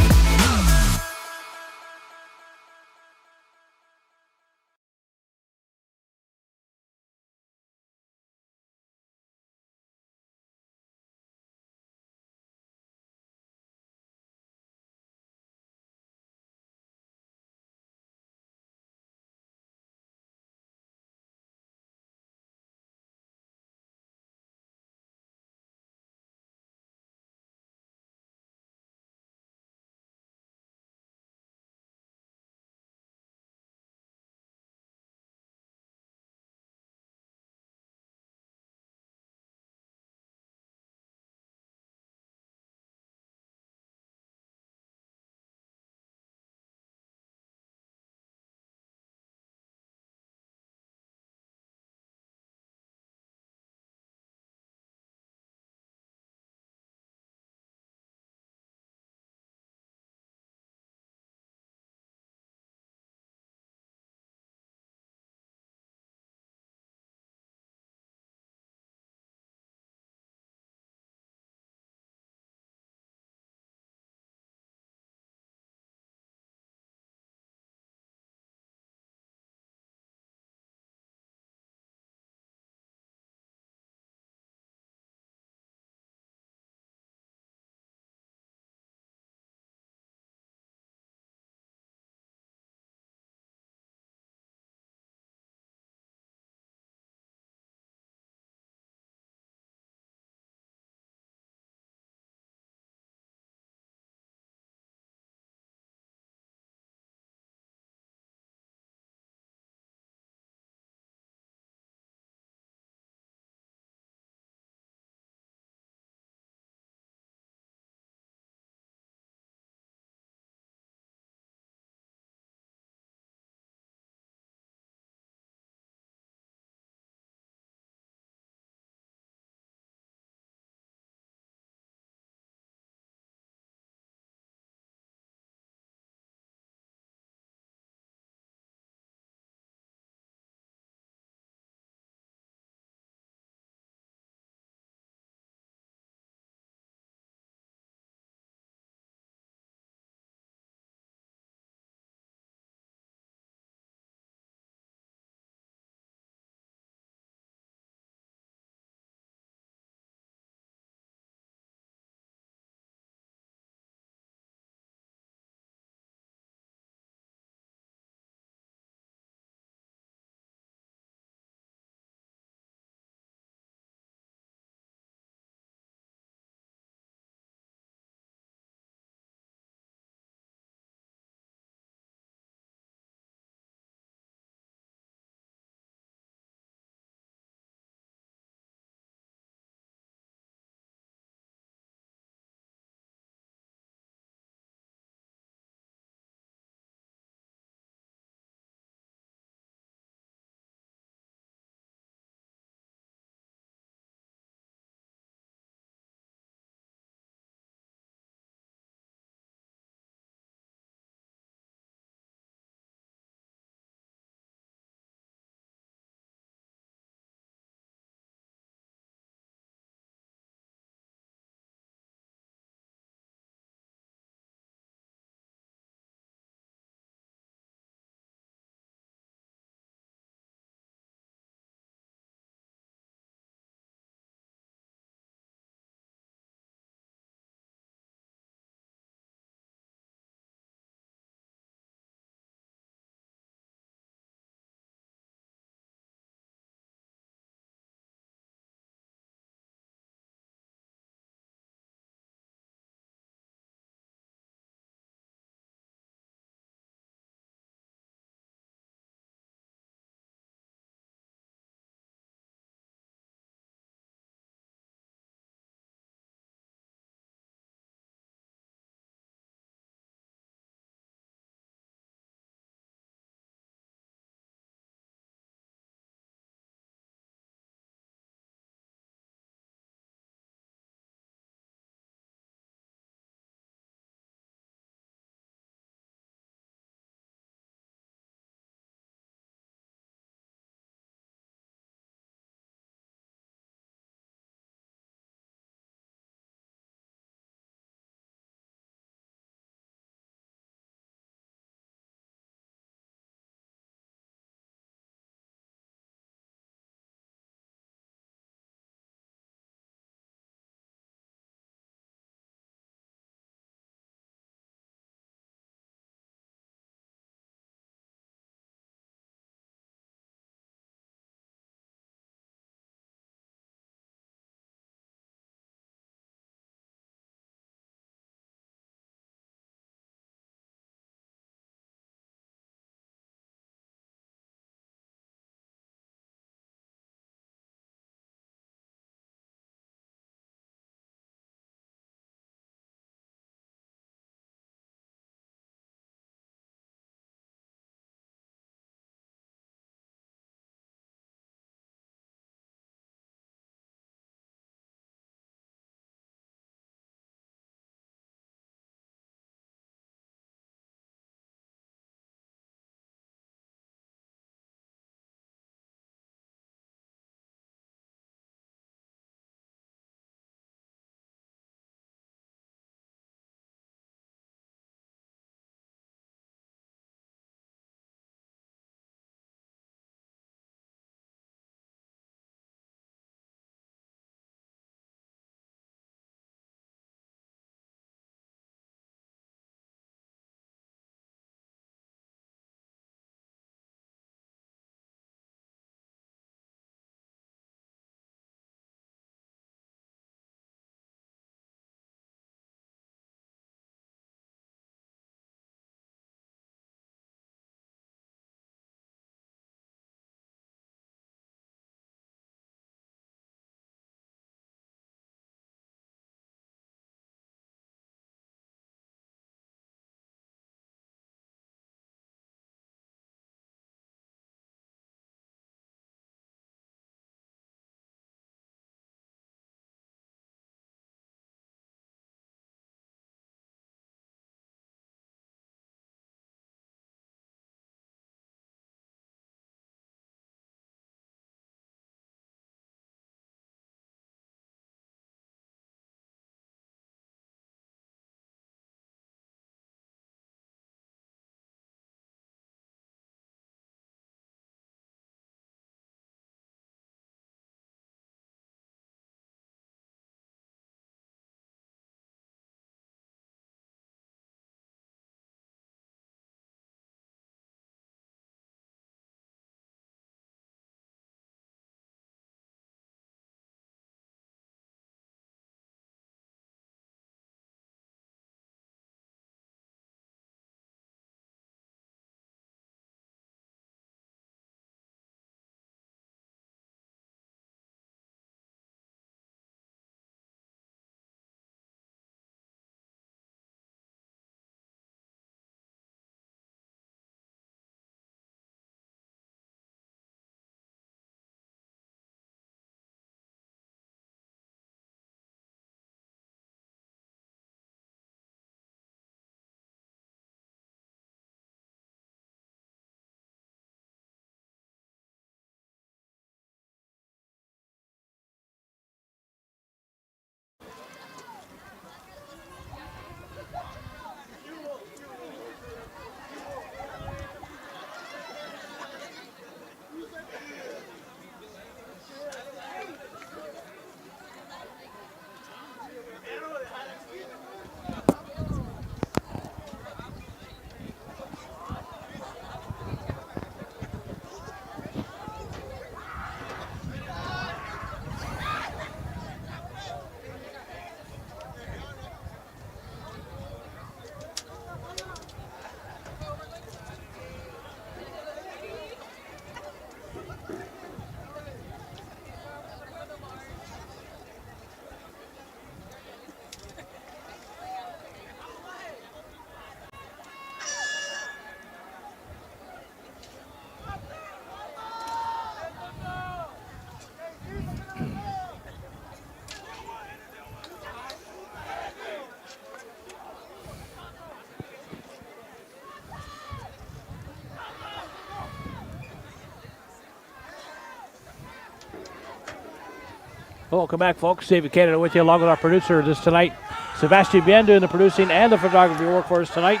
Welcome back, folks. David Canada with you, along with our producer this tonight, Sebastian Bien, doing the producing and the photography work for us tonight.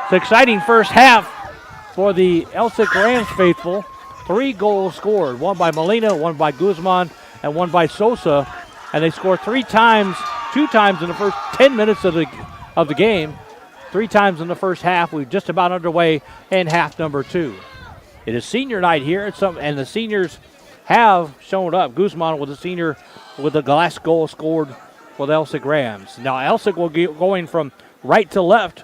It's an exciting first half for the Elsik Rams faithful. 3 goals scored, one by Molina, one by Guzman, and one by Sosa. And they scored 2 times in the first 10 minutes of the game. 3 times in the first half. We're just about underway in half number 2. It is senior night here, and the seniors have shown up. Guzman was a senior with the last goal scored for the Elsik Rams. Now Elsik will be going from right to left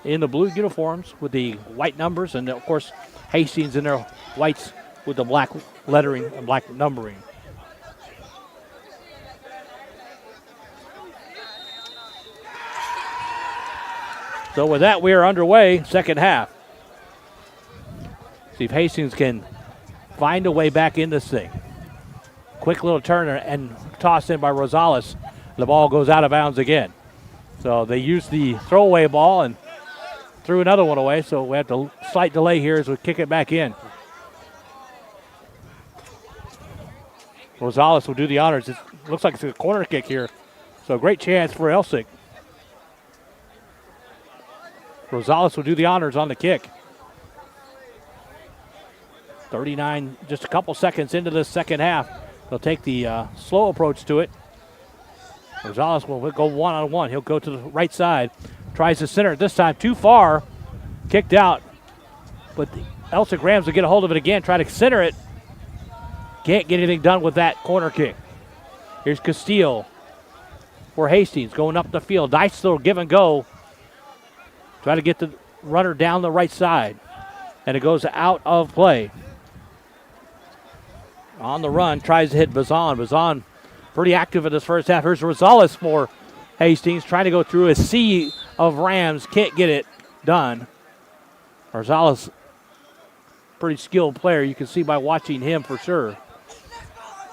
in the blue uniforms with the white numbers, and of course Hastings in their whites with the black lettering and black numbering. So with that, we are underway, second half. See if Hastings can find a way back in this thing. Quick little turn and toss in by Rosales. The ball goes out of bounds again. So they used the throwaway ball and threw another one away, so we have a slight delay here as we kick it back in. Rosales will do the honors. It looks like it's a corner kick here, so great chance for Elsik. Rosales will do the honors on the kick. 39, just a couple seconds into this second half. They'll take the slow approach to it. Rosales will go one-on-one. He'll go to the right side. Tries to center it this time. Too far. Kicked out. But the Elsik Rams will get a hold of it again. Try to center it. Can't get anything done with that corner kick. Here's Castillo for Hastings going up the field. Nice little give and go. Try to get the runner down the right side. And it goes out of play. On the run, tries to hit Bazan. Bazan pretty active in this first half. Here's Rosales for Hastings, trying to go through a sea of Rams. Can't get it done. Rosales, pretty skilled player. You can see by watching him for sure.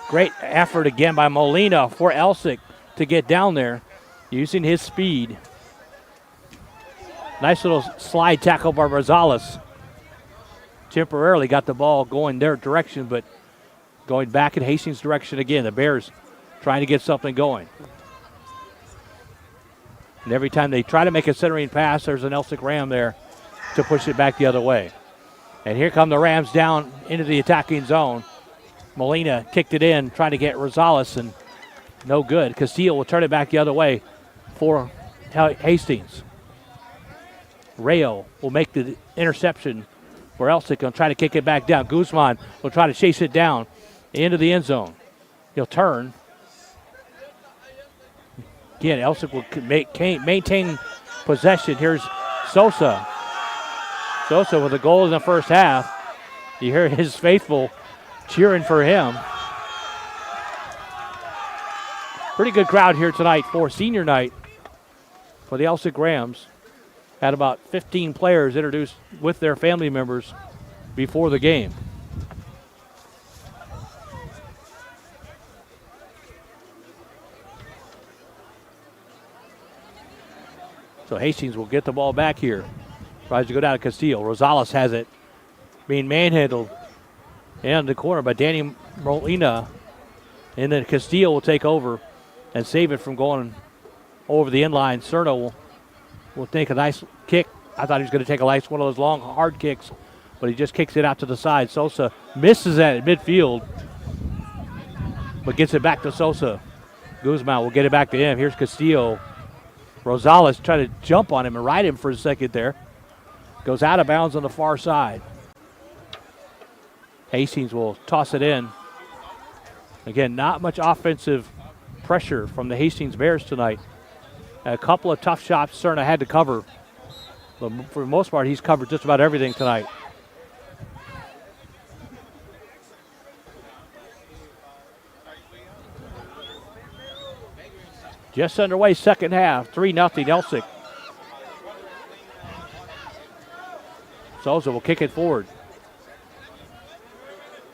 Great effort again by Molina for Elsik to get down there, using his speed. Nice little slide tackle by Rosales. Temporarily got the ball going their direction, but going back in Hastings' direction again. The Bears trying to get something going. And every time they try to make a centering pass, there's an Elsik Ram there to push it back the other way. And here come the Rams down into the attacking zone. Molina kicked it in, trying to get Rosales, and no good. Castillo will turn it back the other way for Hastings. Rayo will make the interception for Elsik and try to kick it back down. Guzman will try to chase it down into the end zone. He'll turn. Again, Elsik will maintain possession. Here's Sosa. Sosa with a goal in the first half. You hear his faithful cheering for him. Pretty good crowd here tonight for senior night for the Elsik Rams. Had about 15 players introduced with their family members before the game. So Hastings will get the ball back here. Tries to go down to Castillo. Rosales has it. Being manhandled in the corner by Danny Molina. And then Castillo will take over and save it from going over the inline. Cerno will take a nice kick. I thought he was going to take one of those long, hard kicks, but he just kicks it out to the side. Sosa misses that at midfield, but gets it back to Sosa. Guzman will get it back to him. Here's Castillo. Rosales trying to jump on him and ride him for a second there. Goes out of bounds on the far side. Hastings will toss it in. Again, not much offensive pressure from the Hastings Bears tonight. A couple of tough shots Cerna had to cover. But for the most part, he's covered just about everything tonight. Just underway, second half, 3-0 Elsik. Sosa will kick it forward.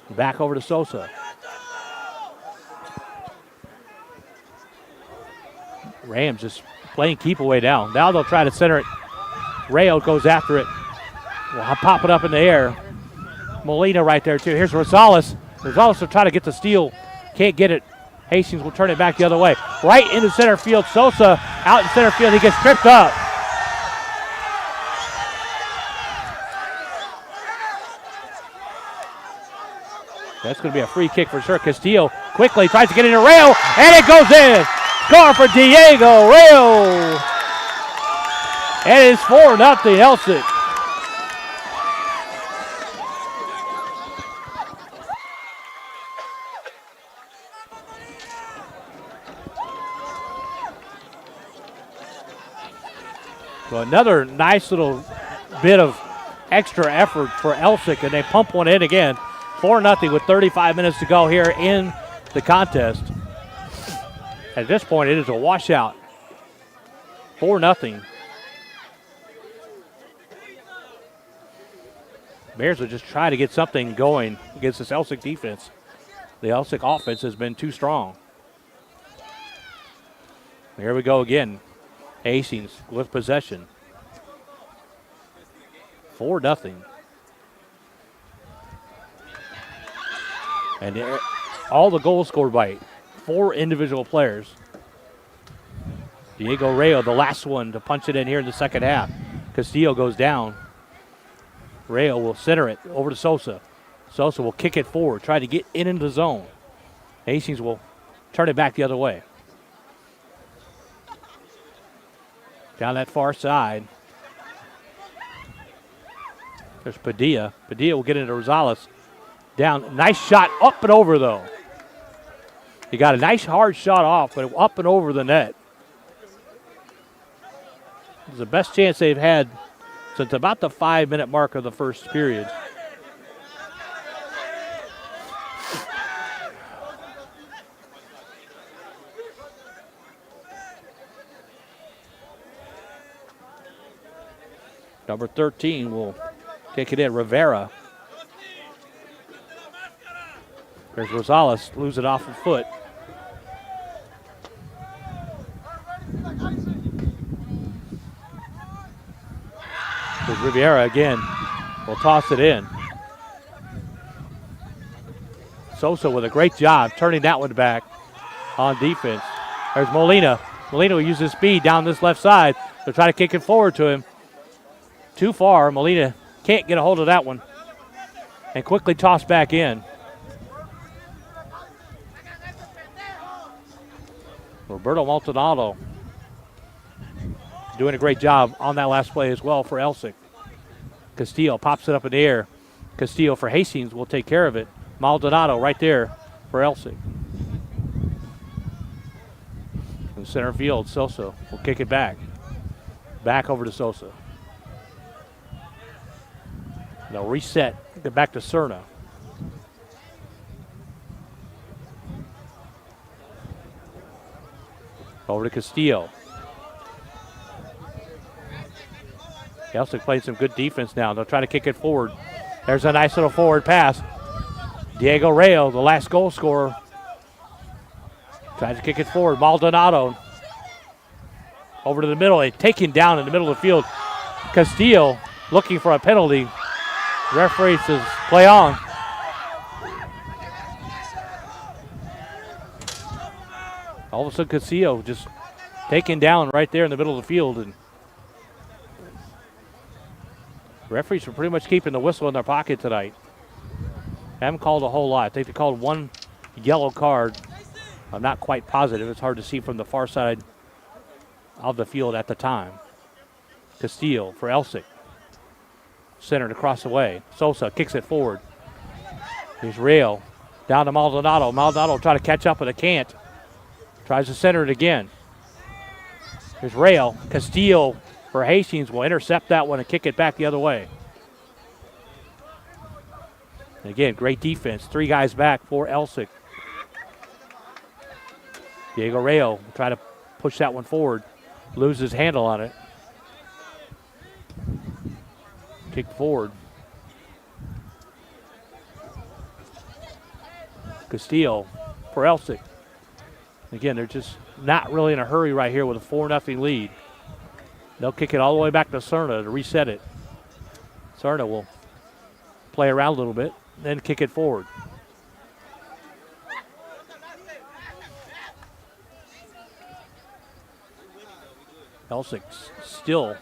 Back over to Sosa. Rams just playing keep away down. Now they'll try to center it. Rayo goes after it. Will pop it up in the air. Molina right there too. Here's Rosales. Rosales will try to get the steal Can't get it. Hastings will turn it back the other way. Right into center field. Sosa out in center field. He gets tripped up. That's going to be a free kick for sure. Castillo quickly tries to get into Rayo, and it goes in. Score for Diego Rayo. And it's 4-0 Elsik. So another nice little bit of extra effort for Elsik, and they pump one in again. 4-0 with 35 minutes to go here in the contest. At this point, it is a washout. 4-0. Bears will just try to get something going against this Elsik defense. The Elsik offense has been too strong. Here we go again. Hastings with possession. 4-0. And all the goals scored by 4 individual players. Diego Rayo, the last one to punch it in here in the second half. Castillo goes down. Rayo will center it over to Sosa. Sosa will kick it forward, try to get into the zone. Hastings will turn it back the other way. Down that far side. There's Padilla. Padilla will get into Rosales. Down. Nice shot up and over, though. He got a nice hard shot off, but up and over the net. It's the best chance they've had since about the 5-minute mark of the first period. Number 13 will kick it in. Rivera. There's Rosales, lose it off the foot. There's Rivera again. Will toss it in. Sosa with a great job turning that one back on defense. There's Molina. Molina will use his speed down this left side. They'll try to kick it forward to him. Too far. Molina can't get a hold of that one. And quickly tossed back in. Roberto Maldonado doing a great job on that last play as well for Elsik. Castillo pops it up in the air. Castillo for Hastings will take care of it. Maldonado right there for Elsik. In center field, Sosa will kick it back. Back over to Sosa. They'll reset, get back to Cerna. Over to Castillo. Elsik playing some good defense now. They'll try to kick it forward. There's a nice little forward pass. Diego Rayo, the last goal scorer, tries to kick it forward. Maldonado over to the middle. And taken down in the middle of the field. Castillo looking for a penalty. Referee says play on. All of a sudden, Castillo just taken down right there in the middle of the field. And referees are pretty much keeping the whistle in their pocket tonight. Haven't called a whole lot. I think they called one yellow card. I'm not quite positive. It's hard to see from the far side of the field at the time. Castillo for Elsik. Centered across the way. Sosa kicks it forward. Here's Rayo. Down to Maldonado. Maldonado try to catch up, but it can't. Tries to center it again. Here's Rayo. Castillo for Hastings will intercept that one and kick it back the other way. And again, great defense. 3 guys back for Elsik. Diego Rayo will try to push that one forward. Loses handle on it. Kick forward. Castillo for Elsik. Again, they're just not really in a hurry right here with a 4-0 lead. They'll kick it all the way back to Cerna to reset it. Cerna will play around a little bit, then kick it forward. Elsik still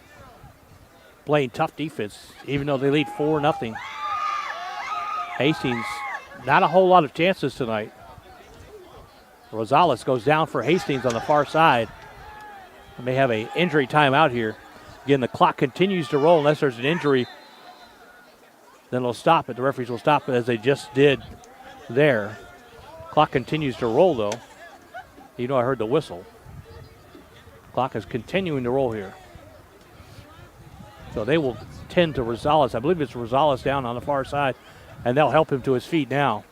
playing tough defense, even though they lead 4-0. Hastings, not a whole lot of chances tonight. Rosales goes down for Hastings on the far side. They may have an injury timeout here. Again, the clock continues to roll unless there's an injury. Then they'll stop it. The referees will stop it as they just did there. Clock continues to roll, though. You know, I heard the whistle. Clock is continuing to roll here. So they will tend to Rosales. I believe it's Rosales down on the far side, and they'll help him to his feet now.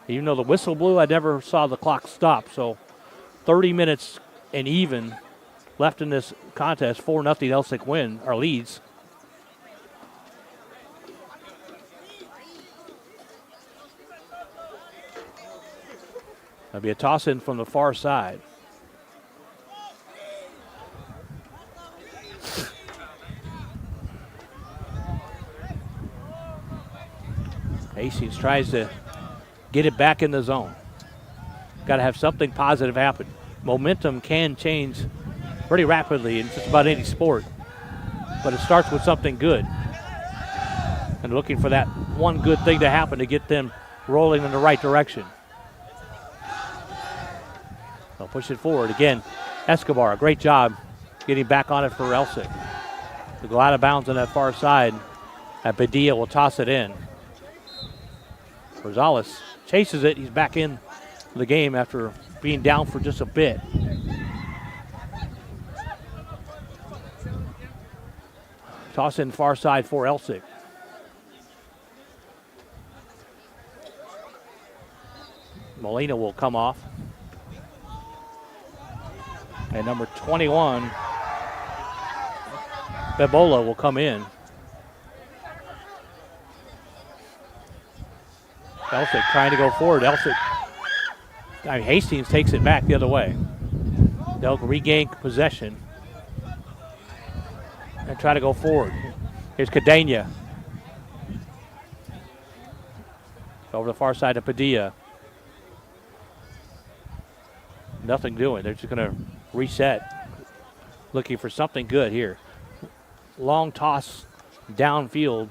Even though the whistle blew, I never saw the clock stop. So 30 minutes and even left in this contest. 4-0 Elsik win, or leads. That'll be a toss in from the far side. Hastings tries to get it back in the zone. Got to have something positive happen. Momentum can change pretty rapidly in just about any sport, but it starts with something good. And looking for that one good thing to happen to get them rolling in the right direction. They'll push it forward. Again, Escobar, a great job getting back on it for Elsik. They'll go out of bounds on that far side. Padilla will toss it in. Rosales chases it. He's back in the game after being down for just a bit. Toss in far side for Elsik. Molina will come off. And number 21, Bebola will come in. Elsik trying to go forward. Hastings takes it back the other way. They'll regain possession and try to go forward. Here's Cadena. Over the far side of Padilla. Nothing doing. They're just going to reset. Looking for something good here. Long toss downfield.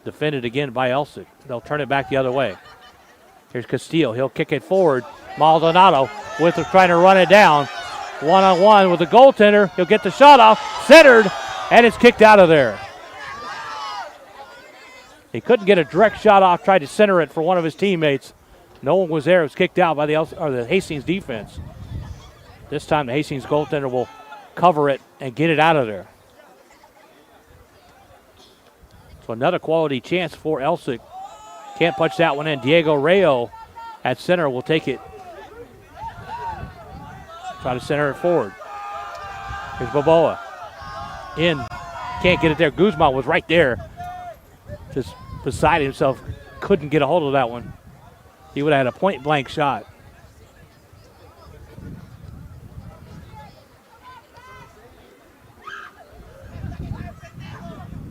Defended again by Elsik. They'll turn it back the other way. Here's Castillo. He'll kick it forward. Maldonado trying to run it down. One-on-one with the goaltender. He'll get the shot off. Centered, and it's kicked out of there. He couldn't get a direct shot off. Tried to center it for one of his teammates. No one was there. It was kicked out by the Hastings defense. This time the Hastings goaltender will cover it and get it out of there. So another quality chance for Elsik. Can't punch that one in. Diego Rayo at center will take it. Try to center it forward. Here's Boboa. In. Can't get it there. Guzman was right there. Just beside himself. Couldn't get a hold of that one. He would have had a point-blank shot.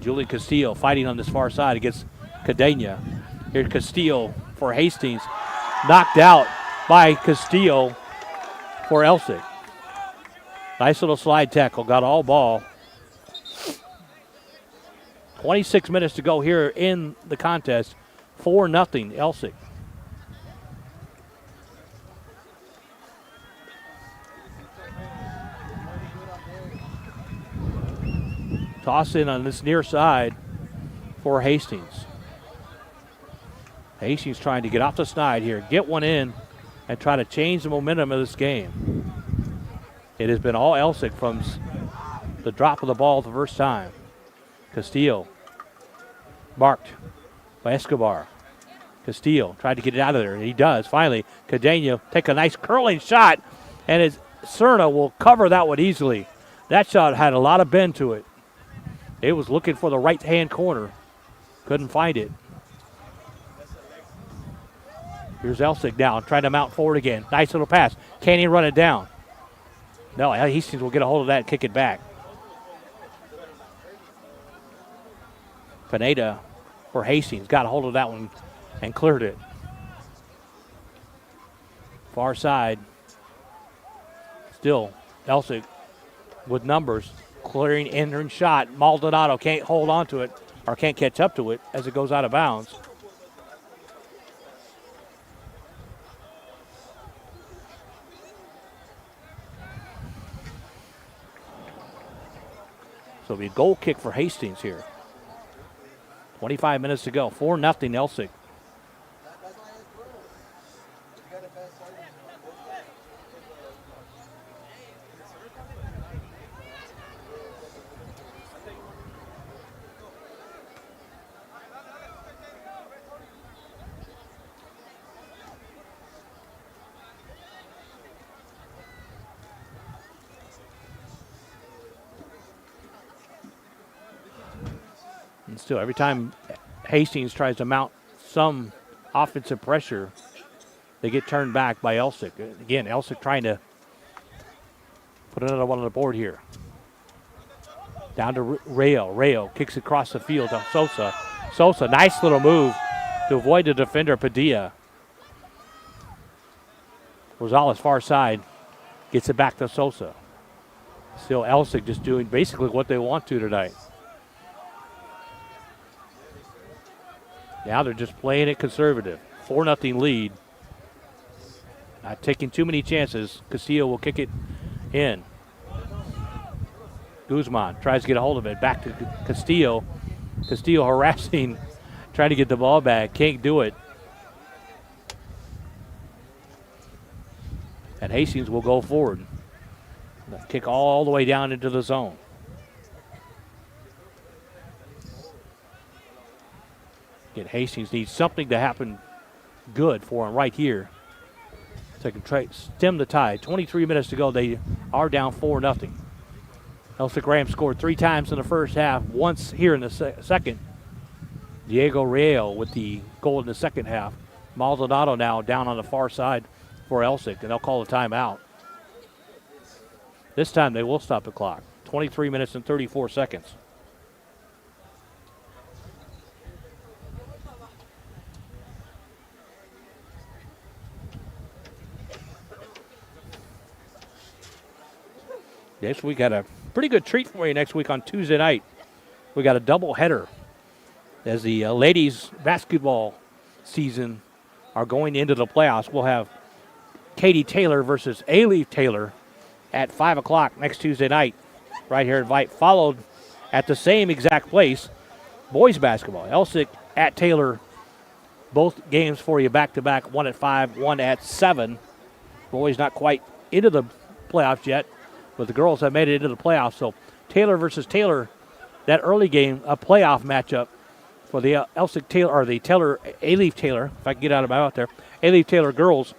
Julian Castillo fighting on this far side against Cadena. Here's Castillo for Hastings. Knocked out by Castillo for Elsik. Nice little slide tackle. Got all ball. 26 minutes to go here in the contest. 4-0 Elsik. Toss in on this near side for Hastings. Hastings trying to get off the snide here, get one in, and try to change the momentum of this game. It has been all Elsik from the drop of the ball the first time. Castillo marked by Escobar. Castillo tried to get it out of there. He does, finally. Cadena take a nice curling shot, and Cerna will cover that one easily. That shot had a lot of bend to it. It was looking for the right-hand corner. Couldn't find it. Here's Elsik now, trying to mount forward again. Nice little pass. Can't even run it down. No, Hastings will get a hold of that and kick it back. Pineda for Hastings got a hold of that one and cleared it. Far side. Still Elsik with numbers, clearing, entering shot. Maldonado can't hold on to it or can't catch up to it as it goes out of bounds. So it'll be a goal kick for Hastings here. 25 minutes to go. 4-0 Elsik. And still, every time Hastings tries to mount some offensive pressure, they get turned back by Elsik. Again, Elsik trying to put another one on the board here. Down to Rayo. Rayo kicks across the field to Sosa. Sosa, nice little move to avoid the defender, Padilla. Rosales far side, gets it back to Sosa. Still Elsik just doing basically what they want to tonight. Now they're just playing it conservative. 4-0 lead. Not taking too many chances. Castillo will kick it in. Guzman tries to get a hold of it. Back to Castillo. Castillo harassing, trying to get the ball back. Can't do it. And Hastings will go forward. Kick all the way down into the zone. Again, Hastings needs something to happen good for him right here. So they can try stem the tide. 23 minutes to go. They are down 4-0. Elsik Rams scored 3 times in the first half, once here in the second. Diego Rayo with the goal in the second half. Maldonado now down on the far side for Elsik, and they'll call a timeout. This time they will stop the clock. 23 minutes and 34 seconds. Yes, we got a pretty good treat for you next week on Tuesday night. We got a double header as the ladies basketball season are going into the playoffs. We'll have Katie Taylor versus A-Leaf Taylor at 5 o'clock next Tuesday night right here at Vype, followed at the same exact place, boys basketball. Elsik at Taylor, both games for you back-to-back, one at 5, one at 7. Boys not quite into the playoffs yet, but the girls have made it into the playoffs. So Taylor versus Taylor, that early game, a playoff matchup for the Elsik Taylor, or the Taylor, A-Leaf Taylor, if I can get out of my mouth there, A-Leaf Taylor girls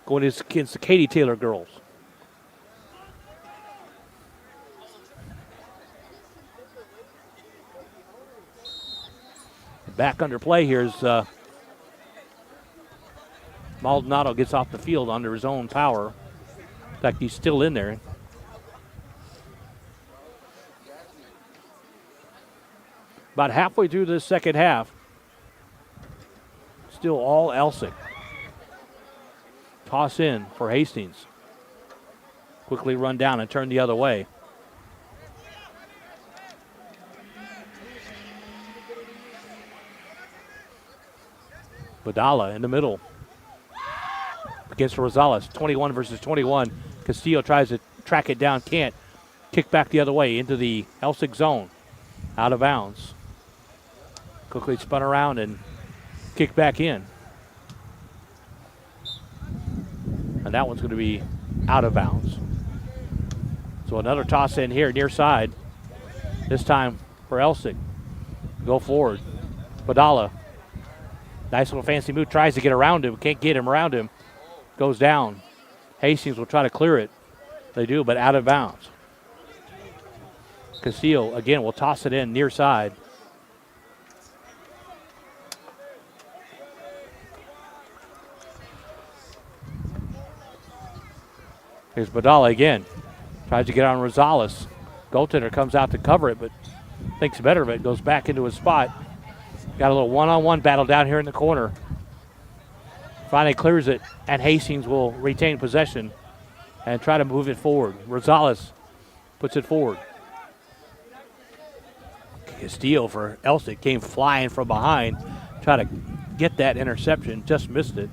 going against the Katie Taylor girls. Back under play here is Maldonado gets off the field under his own power. In fact, he's still in there. About halfway through this second half, still all Elsik. Toss in for Hastings. Quickly run down and turn the other way. Badala in the middle against Rosales. 21 versus 21. Castillo tries to track it down, can't. Kick back the other way into the Elsik zone. Out of bounds. Quickly spun around and kicked back in. And that one's going to be out of bounds. So another toss in here near side. This time for Elsik. Go forward. Badala. Nice little fancy move. Tries to get around him. Can't get him around him. Goes down. Hastings will try to clear it. They do, but out of bounds. Castillo, again, will toss it in near side. Here's Badala again. Tries to get on Rosales. Goaltender comes out to cover it, but thinks better of it. Goes back into his spot. Got a little one-on-one battle down here in the corner. Finally clears it, and Hastings will retain possession. and try to move it forward. Rosales puts it forward. Castillo for Elsik came flying from behind, try to get that interception, just missed it.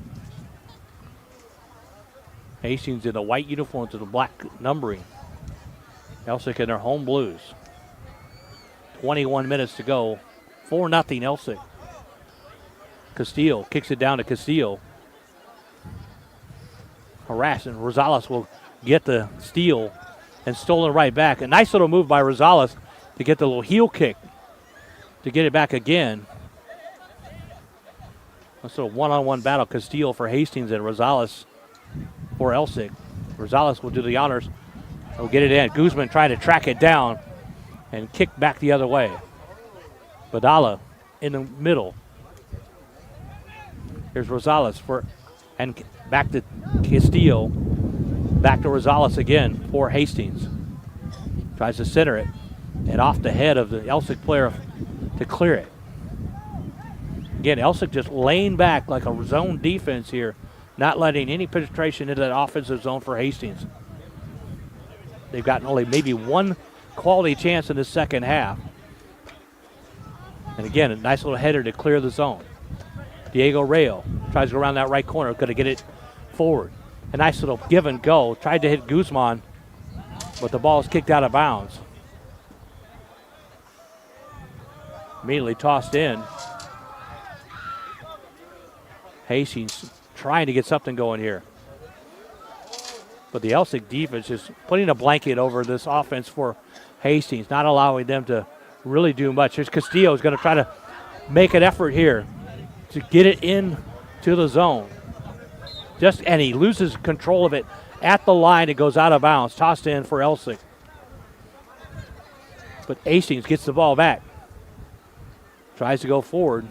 Hastings in the white uniforms with the black numbering. Elsik in their home blues. 21 minutes to go. 4-0 Elsik. Castillo kicks it down to Castillo. Harassing. Rosales will get the steal and stolen right back. A nice little move by Rosales to get the little heel kick to get it back again. That's a one-on-one battle. Castillo for Hastings and Rosales for Elsik. Rosales will do the honors. He'll get it in. Guzman trying to track it down and kick back the other way. Badala in the middle. Here's Rosales and back to Castillo. Back to Rosales again for Hastings. Tries to center it and off the head of the Elsik player to clear it. Again, Elsik just laying back like a zone defense here, not letting any penetration into that offensive zone for Hastings. They've gotten only maybe one quality chance in the second half. And again, a nice little header to clear the zone. Diego Rayo tries to go around that right corner, going to get it forward. A nice little give and go. Tried to hit Guzman, but the ball is kicked out of bounds. Immediately tossed in. Hastings trying to get something going here. But the Elsik defense is putting a blanket over this offense for Hastings, not allowing them to really do much. Here's Castillo is going to try to make an effort here to get it in to the zone. And he loses control of it at the line. It goes out of bounds. Tossed in for Elsik. But Hastings gets the ball back. Tries to go forward.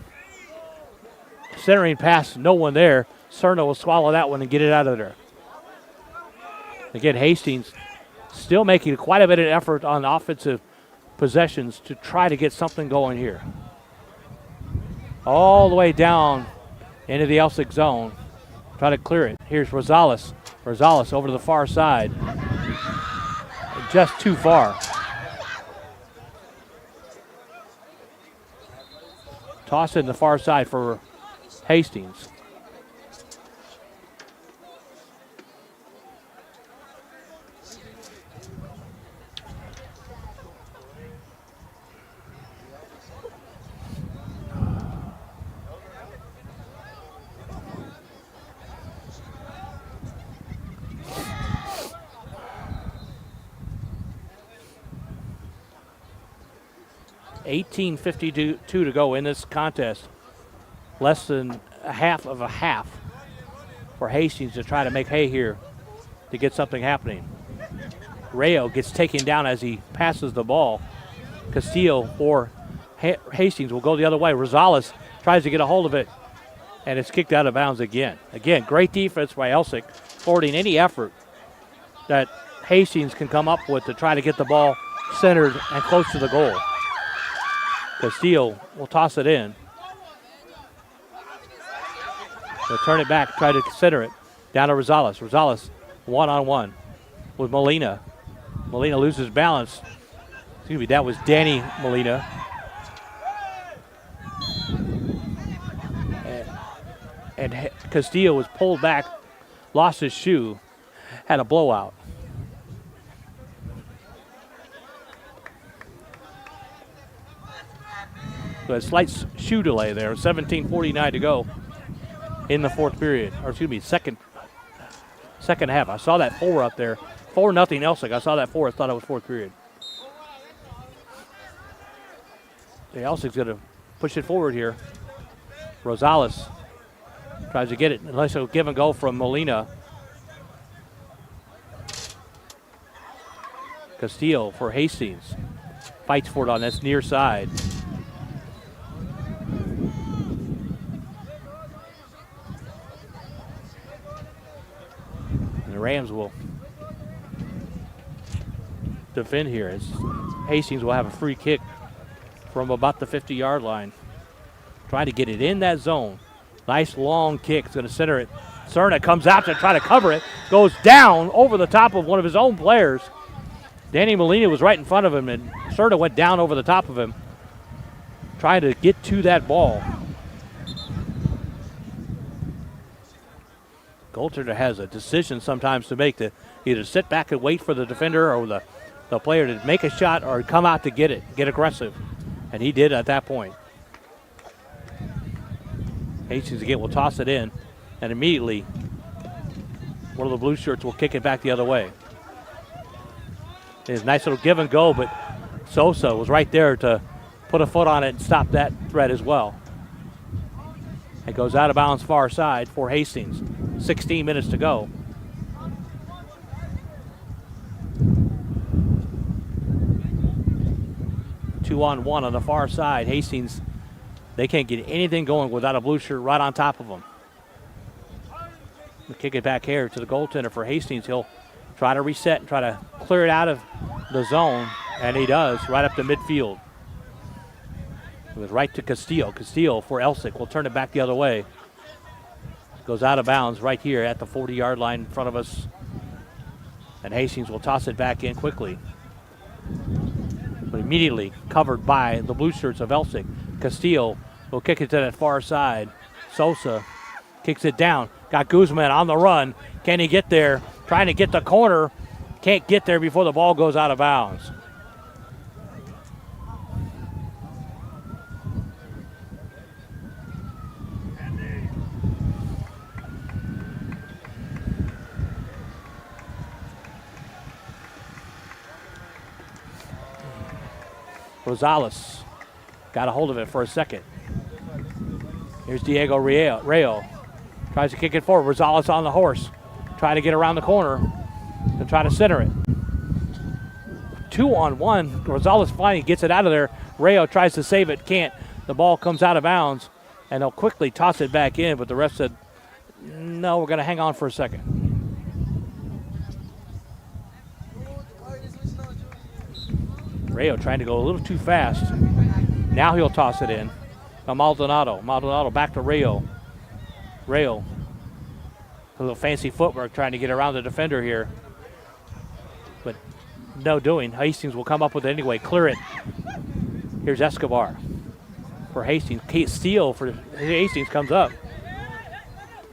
Centering pass, no one there. Cerno will swallow that one and get it out of there. Again, Hastings still making quite a bit of effort on offensive possessions to try to get something going here. All the way down into the Elsik zone. Try to clear it. Here's Rosales. Rosales over to the far side. Just too far. Toss it in the far side for Hastings. $18:52 to go in this contest. Less than a half of a half for Hastings to try to make hay here to get something happening. Rayo gets taken down as he passes the ball. Castillo for Hastings will go the other way. Rosales tries to get a hold of it, and it's kicked out of bounds again. Again, great defense by Elsik, forwarding any effort that Hastings can come up with to try to get the ball centered and close to the goal. Castillo will toss it in. They'll turn it back, try to center it. Down to Rosales. Rosales one-on-one with Molina. Molina loses balance. Excuse me, that was Danny Molina. And Castillo was pulled back, lost his shoe, had a blowout. So a slight shoe delay there. 17:49 to go in the fourth period. Or excuse me, second half. I saw that 4 up there. 4-0 Elsik. I saw that 4. I thought it was fourth period. The Elsik's going to push it forward here. Rosales tries to get it. Unless it'll give and go from Molina. Castillo for Hastings. Fights for it on this near side. And the Rams will defend here as Hastings will have a free kick from about the 50-yard line. Trying to get it in that zone. Nice long kick. It's going to center it Cerna comes out to try to cover it, goes down over the top of one of his own players. Danny Molina was right in front of him, and Cerna went down over the top of him, trying to get to that ball. Goaltender has a decision sometimes to make, to either sit back and wait for the defender or the player to make a shot or come out to get it, get aggressive. And he did at that point. Hastings again will toss it in, and immediately one of the blue shirts will kick it back the other way. It's a nice little give and go, but Sosa was right there to put a foot on it and stop that threat as well. It goes out of bounds far side for Hastings. 16 minutes to go. Two-on-one on the far side. Hastings, they can't get anything going without a blue shirt right on top of them. We'll kick it back here to the goaltender for Hastings. He'll try to reset and try to clear it out of the zone, and he does, right up to midfield. It was right to Castillo. Castillo for Elsik will turn it back the other way. Goes out of bounds right here at the 40-yard line in front of us. And Hastings will toss it back in quickly. But immediately covered by the blue shirts of Elsik. Castillo will kick it to that far side. Sosa kicks it down. Got Guzman on the run. Can he get there? Trying to get the corner. Can't get there before the ball goes out of bounds. Rosales got a hold of it for a second. Here's Diego Rayo. Tries to kick it forward. Rosales on the horse. Trying to get around the corner and try to center it. 2-on-1. Rosales finally gets it out of there. Rayo tries to save it. Can't. The ball comes out of bounds, and they'll quickly toss it back in, but the ref said, no, we're going to hang on for a second. Rayo trying to go a little too fast. Now he'll toss it in. Maldonado. Maldonado back to Rayo. Rayo. A little fancy footwork trying to get around the defender here. But no doing. Hastings will come up with it anyway. Clear it. Here's Escobar for Hastings. Steele for Hastings comes up.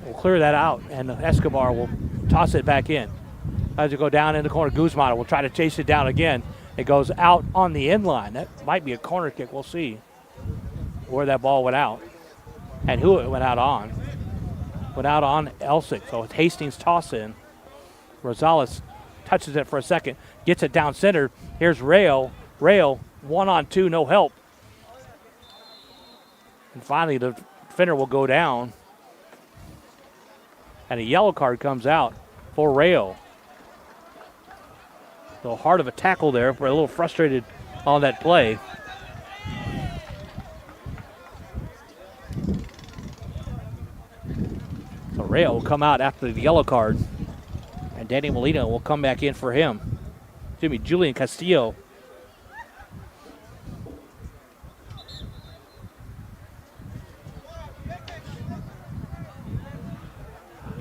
We'll clear that out, and Escobar will toss it back in. As you go down in the corner, Guzman will try to chase it down again. It goes out on the end line. That might be a corner kick. We'll see where that ball went out and who it went out on. Went out on Elsik. So it's Hastings toss in. Rosales touches it for a second. Gets it down center. Here's Rayo. Rayo 1-on-2, no help. And finally the defender will go down. And a yellow card comes out for Rayo. A little hard of a tackle there. We're a little frustrated on that play. So Rayo will come out after the yellow card. And Danny Molina will come back in for him. Julian Castillo.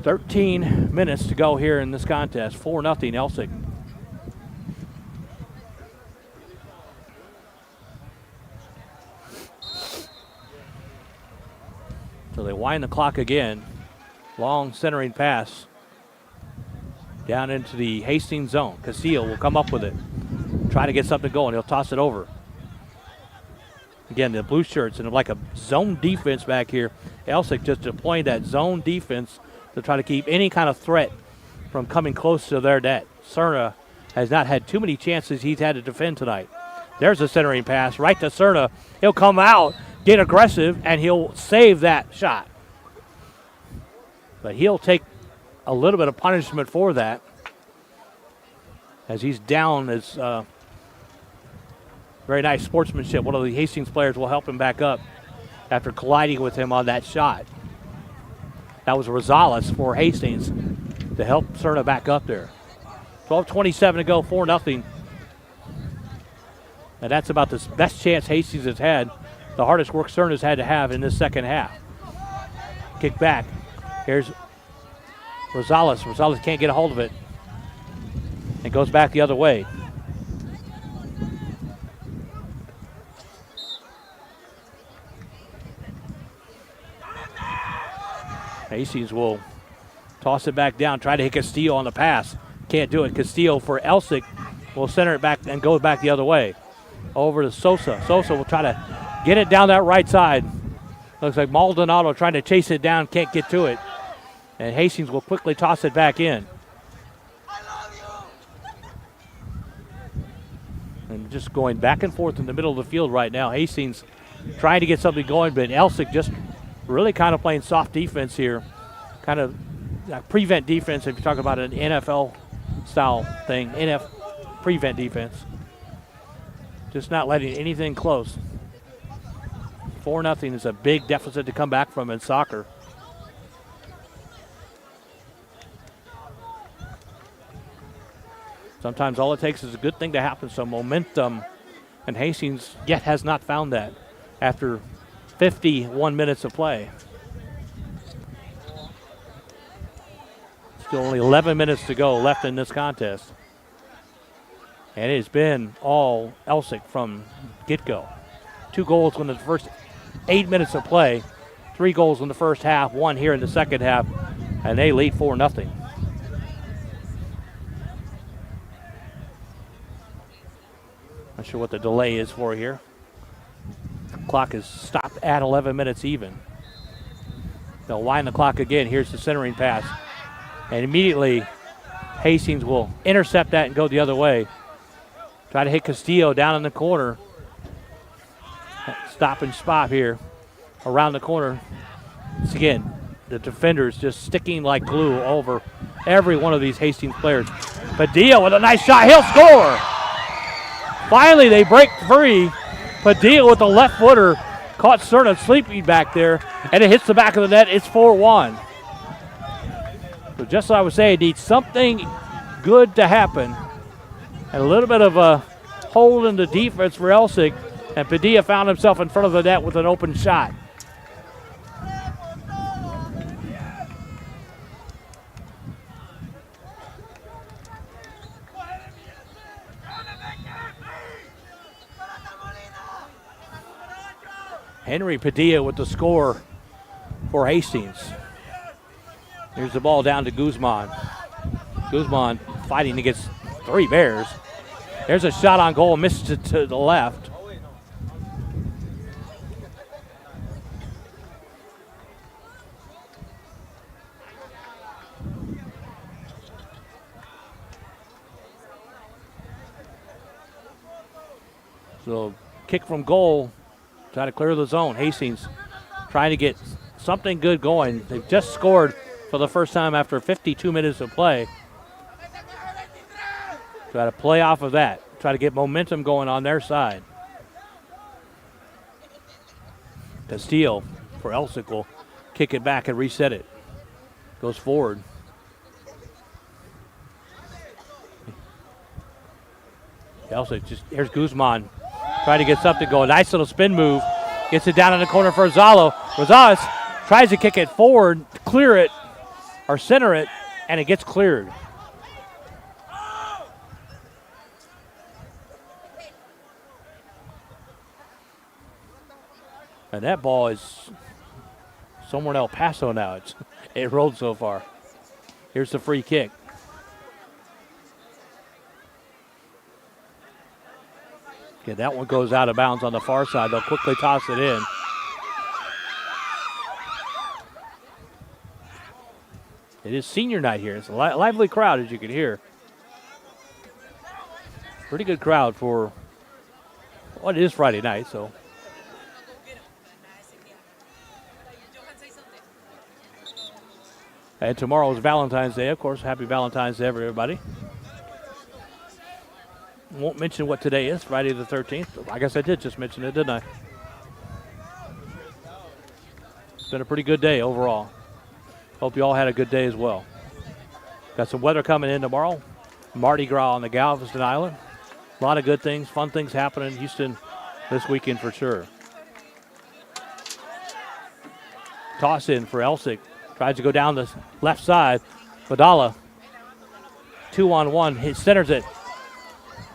"13 minutes to go here in this contest. 4-0 Elsik. So they wind the clock again. Long centering pass down into the Hastings zone. Castillo will come up with it. Try to get something going. He'll toss it over. Again, the blue shirts and like a zone defense back here. Elsik just deploying that zone defense to try to keep any kind of threat from coming close to their net. Cerna has not had too many chances he's had to defend tonight. There's a centering pass right to Cerna. He'll come out, get aggressive, and he'll save that shot. But he'll take a little bit of punishment for that as he's down. As very nice sportsmanship. One of the Hastings players will help him back up after colliding with him on that shot. That was Rosales for Hastings to help Cerna back up there. 12:27 to go, 4-0. And that's about the best chance Hastings has had, the hardest work Cerna's had to have in this second half. Kick back. Here's Rosales can't get a hold of it. It goes back the other way. Hastings will toss it back down, try to hit Castillo on the pass. Can't do it. Castillo for Elsik will center it back and go back the other way. Over to Sosa. Sosa will try to get it down that right side. Looks like Maldonado trying to chase it down, can't get to it. And Hastings will quickly toss it back in. And just going back and forth in the middle of the field right now. Hastings trying to get something going, but Elsik just really kind of playing soft defense here. Kind of prevent defense if you're talking about an NFL style thing. Prevent defense. Just not letting anything close. 4-0 is a big deficit to come back from in soccer. Sometimes all it takes is a good thing to happen, some momentum, and Hastings yet has not found that after 51 minutes of play. Still only 11 minutes to go left in this contest. And it has been all Elsik from get-go. 2 goals in the first 8 minutes of play, 3 goals in the first half, 1 here in the second half, and they lead 4-0. Not sure what the delay is for here. Clock is stopped at 11 minutes even. They'll wind the clock again. Here's the centering pass. And immediately Hastings will intercept that and go the other way. Try to hit Castillo down in the corner. Stop and spot here around the corner. Once again, the defenders just sticking like glue over every one of these Hastings players. Padilla with a nice shot. He'll score. Finally, they break free. Padilla with the left footer caught Cerna sleeping back there, and it hits the back of the net. It's 4-1. So just like I was saying, it needs something good to happen. And a little bit of a hold in the defense for Elsik, and Padilla found himself in front of the net with an open shot. Henry Padilla with the score for Hastings. Here's the ball down to Guzman. Guzman fighting against 3 Bears. There's a shot on goal, missed it to the left. So kick from goal, trying to clear the zone. Hastings trying to get something good going. They've just scored for the first time after 52 minutes of play. Try to play off of that. Try to get momentum going on their side. Castillo for Elsik will kick it back and reset it. Goes forward. Elsik just, here's Guzman. Trying to get something going. Nice little spin move. Gets it down in the corner for Zalo. Rosales tries to kick it forward, clear it, or center it, and it gets cleared. And that ball is somewhere in El Paso now. It rolled so far. Here's the free kick. Okay, that one goes out of bounds on the far side. They'll quickly toss it in. It is senior night here. It's a lively crowd, as you can hear. Pretty good crowd for, well, it is Friday night, so. And tomorrow is Valentine's Day, of course. Happy Valentine's Day, everybody. Won't mention what today is, Friday the 13th. I guess I did just mention it, didn't I? It's been a pretty good day overall. Hope you all had a good day as well. Got some weather coming in tomorrow. Mardi Gras on the Galveston Island. A lot of good things, fun things happening in Houston this weekend for sure. Toss in for Elsik. Tries to go down the left side. Vidala, 2-on-1. He centers it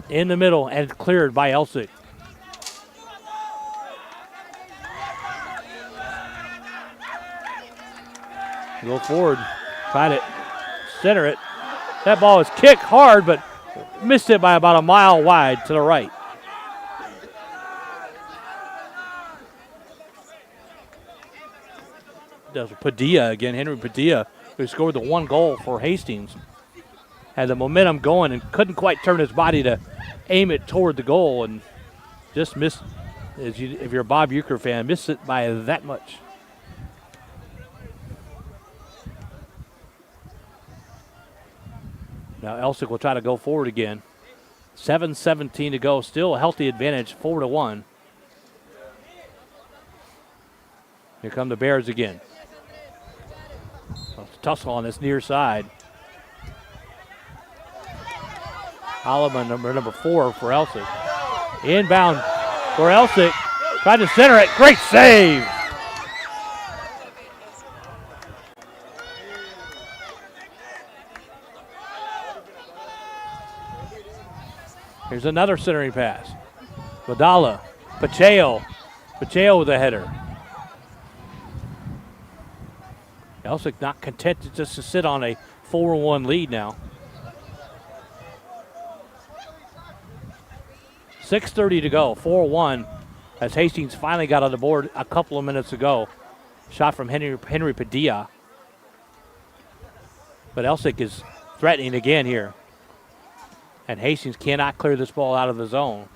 in the middle and cleared by Elsik. Go forward, try to center it. That ball is kicked hard, but missed it by about a mile wide to the right. That was Padilla again, Henry Padilla, who scored the one goal for Hastings. Had the momentum going and couldn't quite turn his body to aim it toward the goal and just missed, if you're a Bob Uecker fan, missed it by that much. Now Elsik will try to go forward again. 7:17 to go, still a healthy advantage, 4-1. Here come the Bears again. Tussle on this near side. Holloman, number 4 for Elsik. Inbound for Elsik. Tried to center it. Great save. Here's another centering pass. Vidala. Pacheco. Pacheco with a header. Elsik not content just to sit on a 4-1 lead now. 6:30 to go, 4-1, as Hastings finally got on the board a couple of minutes ago. Shot from Henry Padilla. But Elsik is threatening again here. And Hastings cannot clear this ball out of the zone.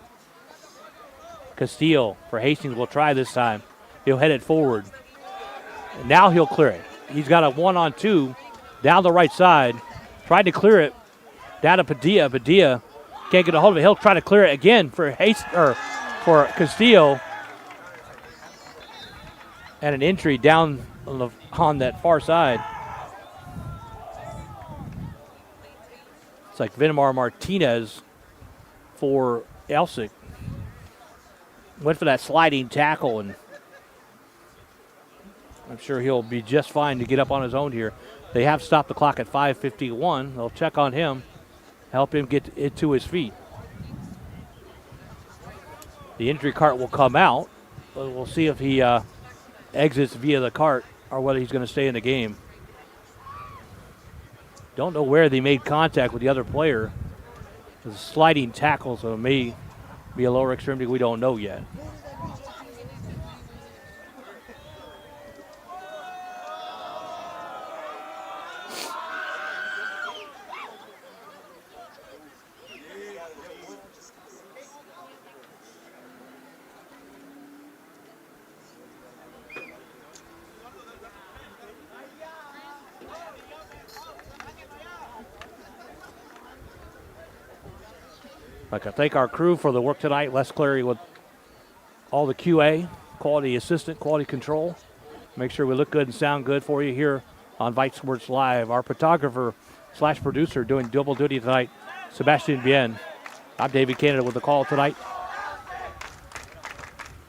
Castillo for Hastings will try this time. He'll head it forward. And now he'll clear it. He's got a 1-on-2 down the right side. Tried to clear it down to Padilla. Padilla can't get a hold of it. He'll try to clear it again for for Castillo. And an entry down on that far side. It's like Vinmar Martinez for Elsik. Went for that sliding tackle, and I'm sure he'll be just fine to get up on his own here. They have stopped the clock at 5:51. They'll check on him, help him get it to his feet. The injury cart will come out. We'll see if he exits via the cart or whether he's going to stay in the game. Don't know where they made contact with the other player. It's a sliding tackle, so it may be a lower extremity. We don't know yet. I'd like to thank our crew for the work tonight. Les Clary with all the QA, quality assistant, quality control. Make sure we look good and sound good for you here on Vype Sports Live. Our photographer / producer doing double duty tonight, Sebastian Bien. I'm David Canada with the call tonight.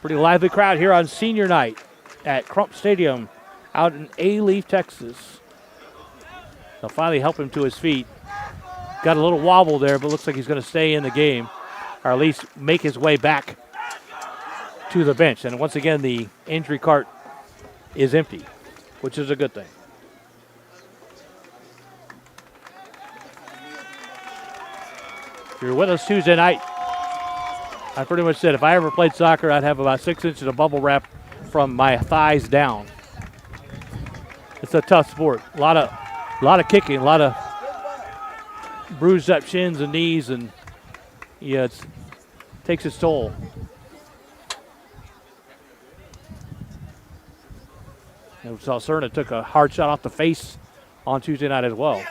Pretty lively crowd here on senior night at Crump Stadium out in A-Leaf, Texas. They'll finally help him to his feet. Got a little wobble there, but looks like he's going to stay in the game, or at least make his way back to the bench. And once again, the injury cart is empty, which is a good thing. If you're with us Tuesday night, I pretty much said if I ever played soccer, I'd have about 6 inches of bubble wrap from my thighs down. It's a tough sport. A lot of kicking, a lot of bruised up shins and knees, and yeah, it takes its toll. And we saw Cerna took a hard shot off the face on Tuesday night as well.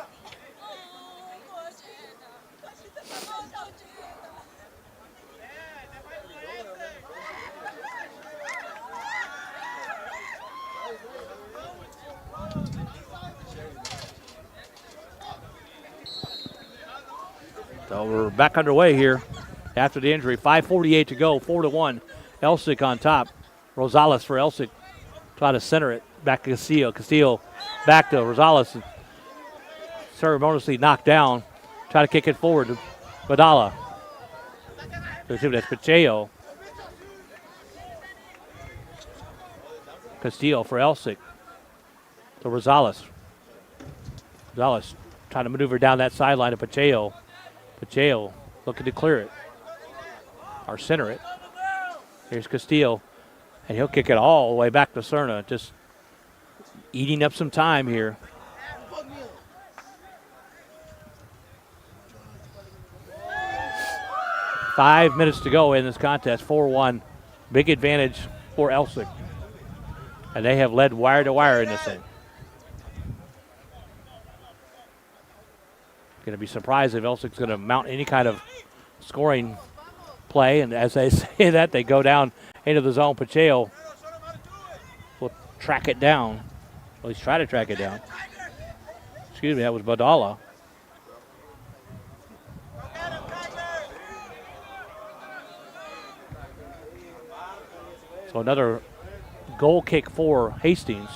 So we're back underway here after the injury. 5:48 to go, 4-1. Elsik on top. Rosales for Elsik. Try to center it back to Castillo. Castillo back to Rosales. ceremoniously knocked down. Try to kick it forward to Badala. That's Pacheco. Castillo for Elsik. To Rosales. Rosales trying to maneuver down that sideline to Pacheco. Pacheco looking to clear it. Or center it. Here's Castillo. And he'll kick it all the way back to Cerna. Just eating up some time here. Five minutes to go in this contest. 4-1. Big advantage for Elsik. And they have led wire to wire in this thing. Going to be surprised if Elsik's going to mount any kind of scoring play. And as they say that, they go down into the zone. Pacheco will track it down. At least try to track it down. Excuse me, that was Badala. So another goal kick for Hastings.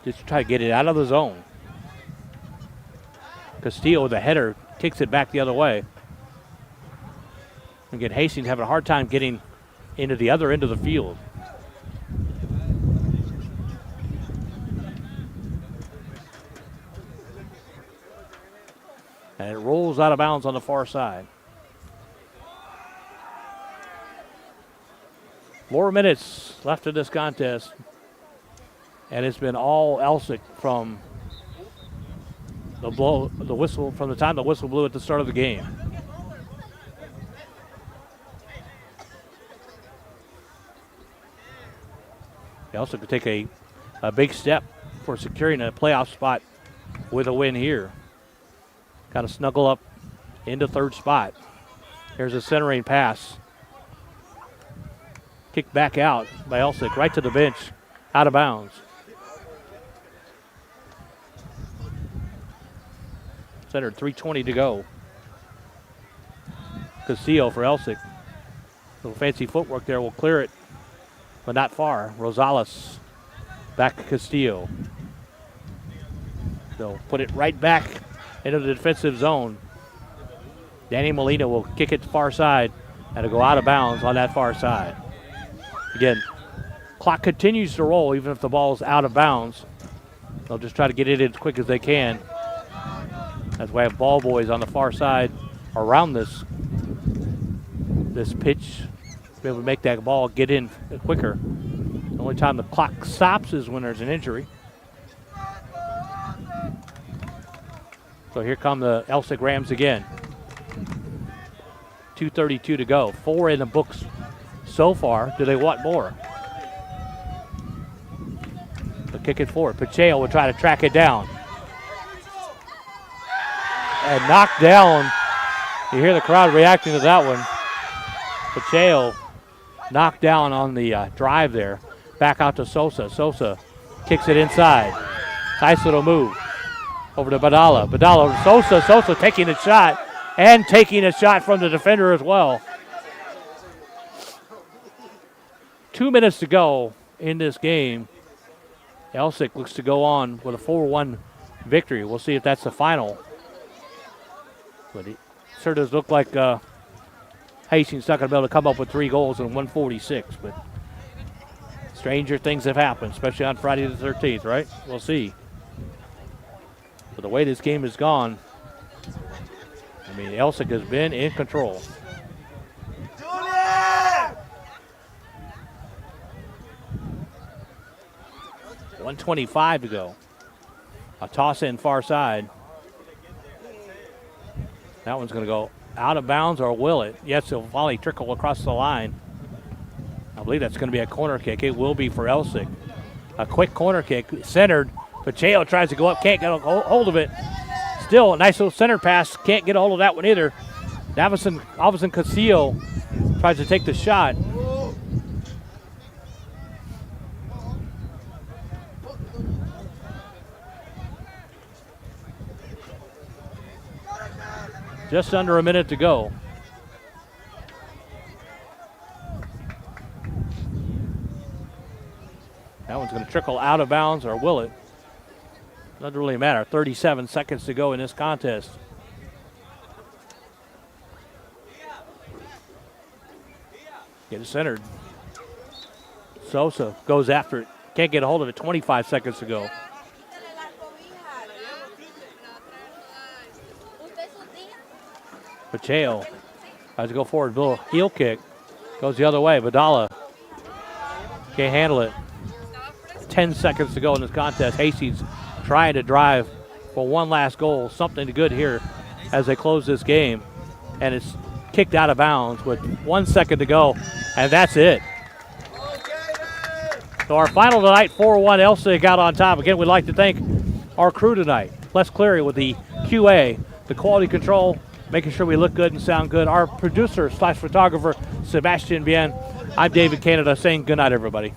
Just to try to get it out of the zone. Castillo with a header kicks it back the other way. Again, Hastings having a hard time getting into the other end of the field. And it rolls out of bounds on the far side. 4 minutes left in this contest. And it's been all Elsik from the whistle, from the time the whistle blew at the start of the game. Elsik could take a big step for securing a playoff spot with a win here. Kind of snuggle up into third spot. Here's a centering pass. Kicked back out by Elsik, right to the bench, out of bounds. Centered, 3:20 to go. Castillo for Elsik. Little fancy footwork there will clear it, but not far. Rosales back to Castillo. They'll put it right back into the defensive zone. Danny Molina will kick it to far side and it'll go out of bounds on that far side. Again, clock continues to roll even if the ball's out of bounds. They'll just try to get it in as quick as they can. As we have ball boys on the far side around this pitch to be able to make that ball get in quicker. The only time the clock stops is when there's an injury. So here come the Elsik Rams again. 2:32 to go. 4 in the books so far. Do they want more? They'll kick it forward. Pacheco will try to track it down. And knocked down. You hear the crowd reacting to that one. Pacheco knocked down on the drive there. Back out to Sosa. Sosa kicks it inside. Nice little move. Over to Badala. Badala to Sosa. Sosa taking a shot. And taking a shot from the defender as well. 2 minutes to go in this game. Elsik looks to go on with a 4-1 victory. We'll see if that's the final. But it sure does look like Hastings not going to be able to come up with 3 goals in 146. But stranger things have happened, especially on Friday the 13th, right? We'll see. But the way this game has gone, I mean, Elsik has been in control. 1:25 to go. A toss in far side. That one's going to go out of bounds, or will it? Yes, it'll volley trickle across the line. I believe that's going to be a corner kick. It will be for Elsik. A quick corner kick, centered. Pacheco tries to go up, can't get a hold of it. Still a nice little center pass. Can't get a hold of that one either. Davison Castillo tries to take the shot. Just under a minute to go. That one's going to trickle out of bounds, or will it? Doesn't really matter. 37 seconds to go in this contest. Get it centered. Sosa goes after it. Can't get a hold of it. 25 seconds to go. Pacheco tries to go forward. Bill heel kick. Goes the other way. Vidala can't handle it. 10 seconds to go in this contest. Hastings trying to drive for one last goal. Something good here as they close this game. And it's kicked out of bounds with 1 second to go. And that's it. So our final tonight, 4-1, Elsik out on top. Again, we'd like to thank our crew tonight. Les Cleary with the QA, the quality control, making sure we look good and sound good. Our producer / photographer, Sebastian Bien. I'm David Canada saying good night, everybody.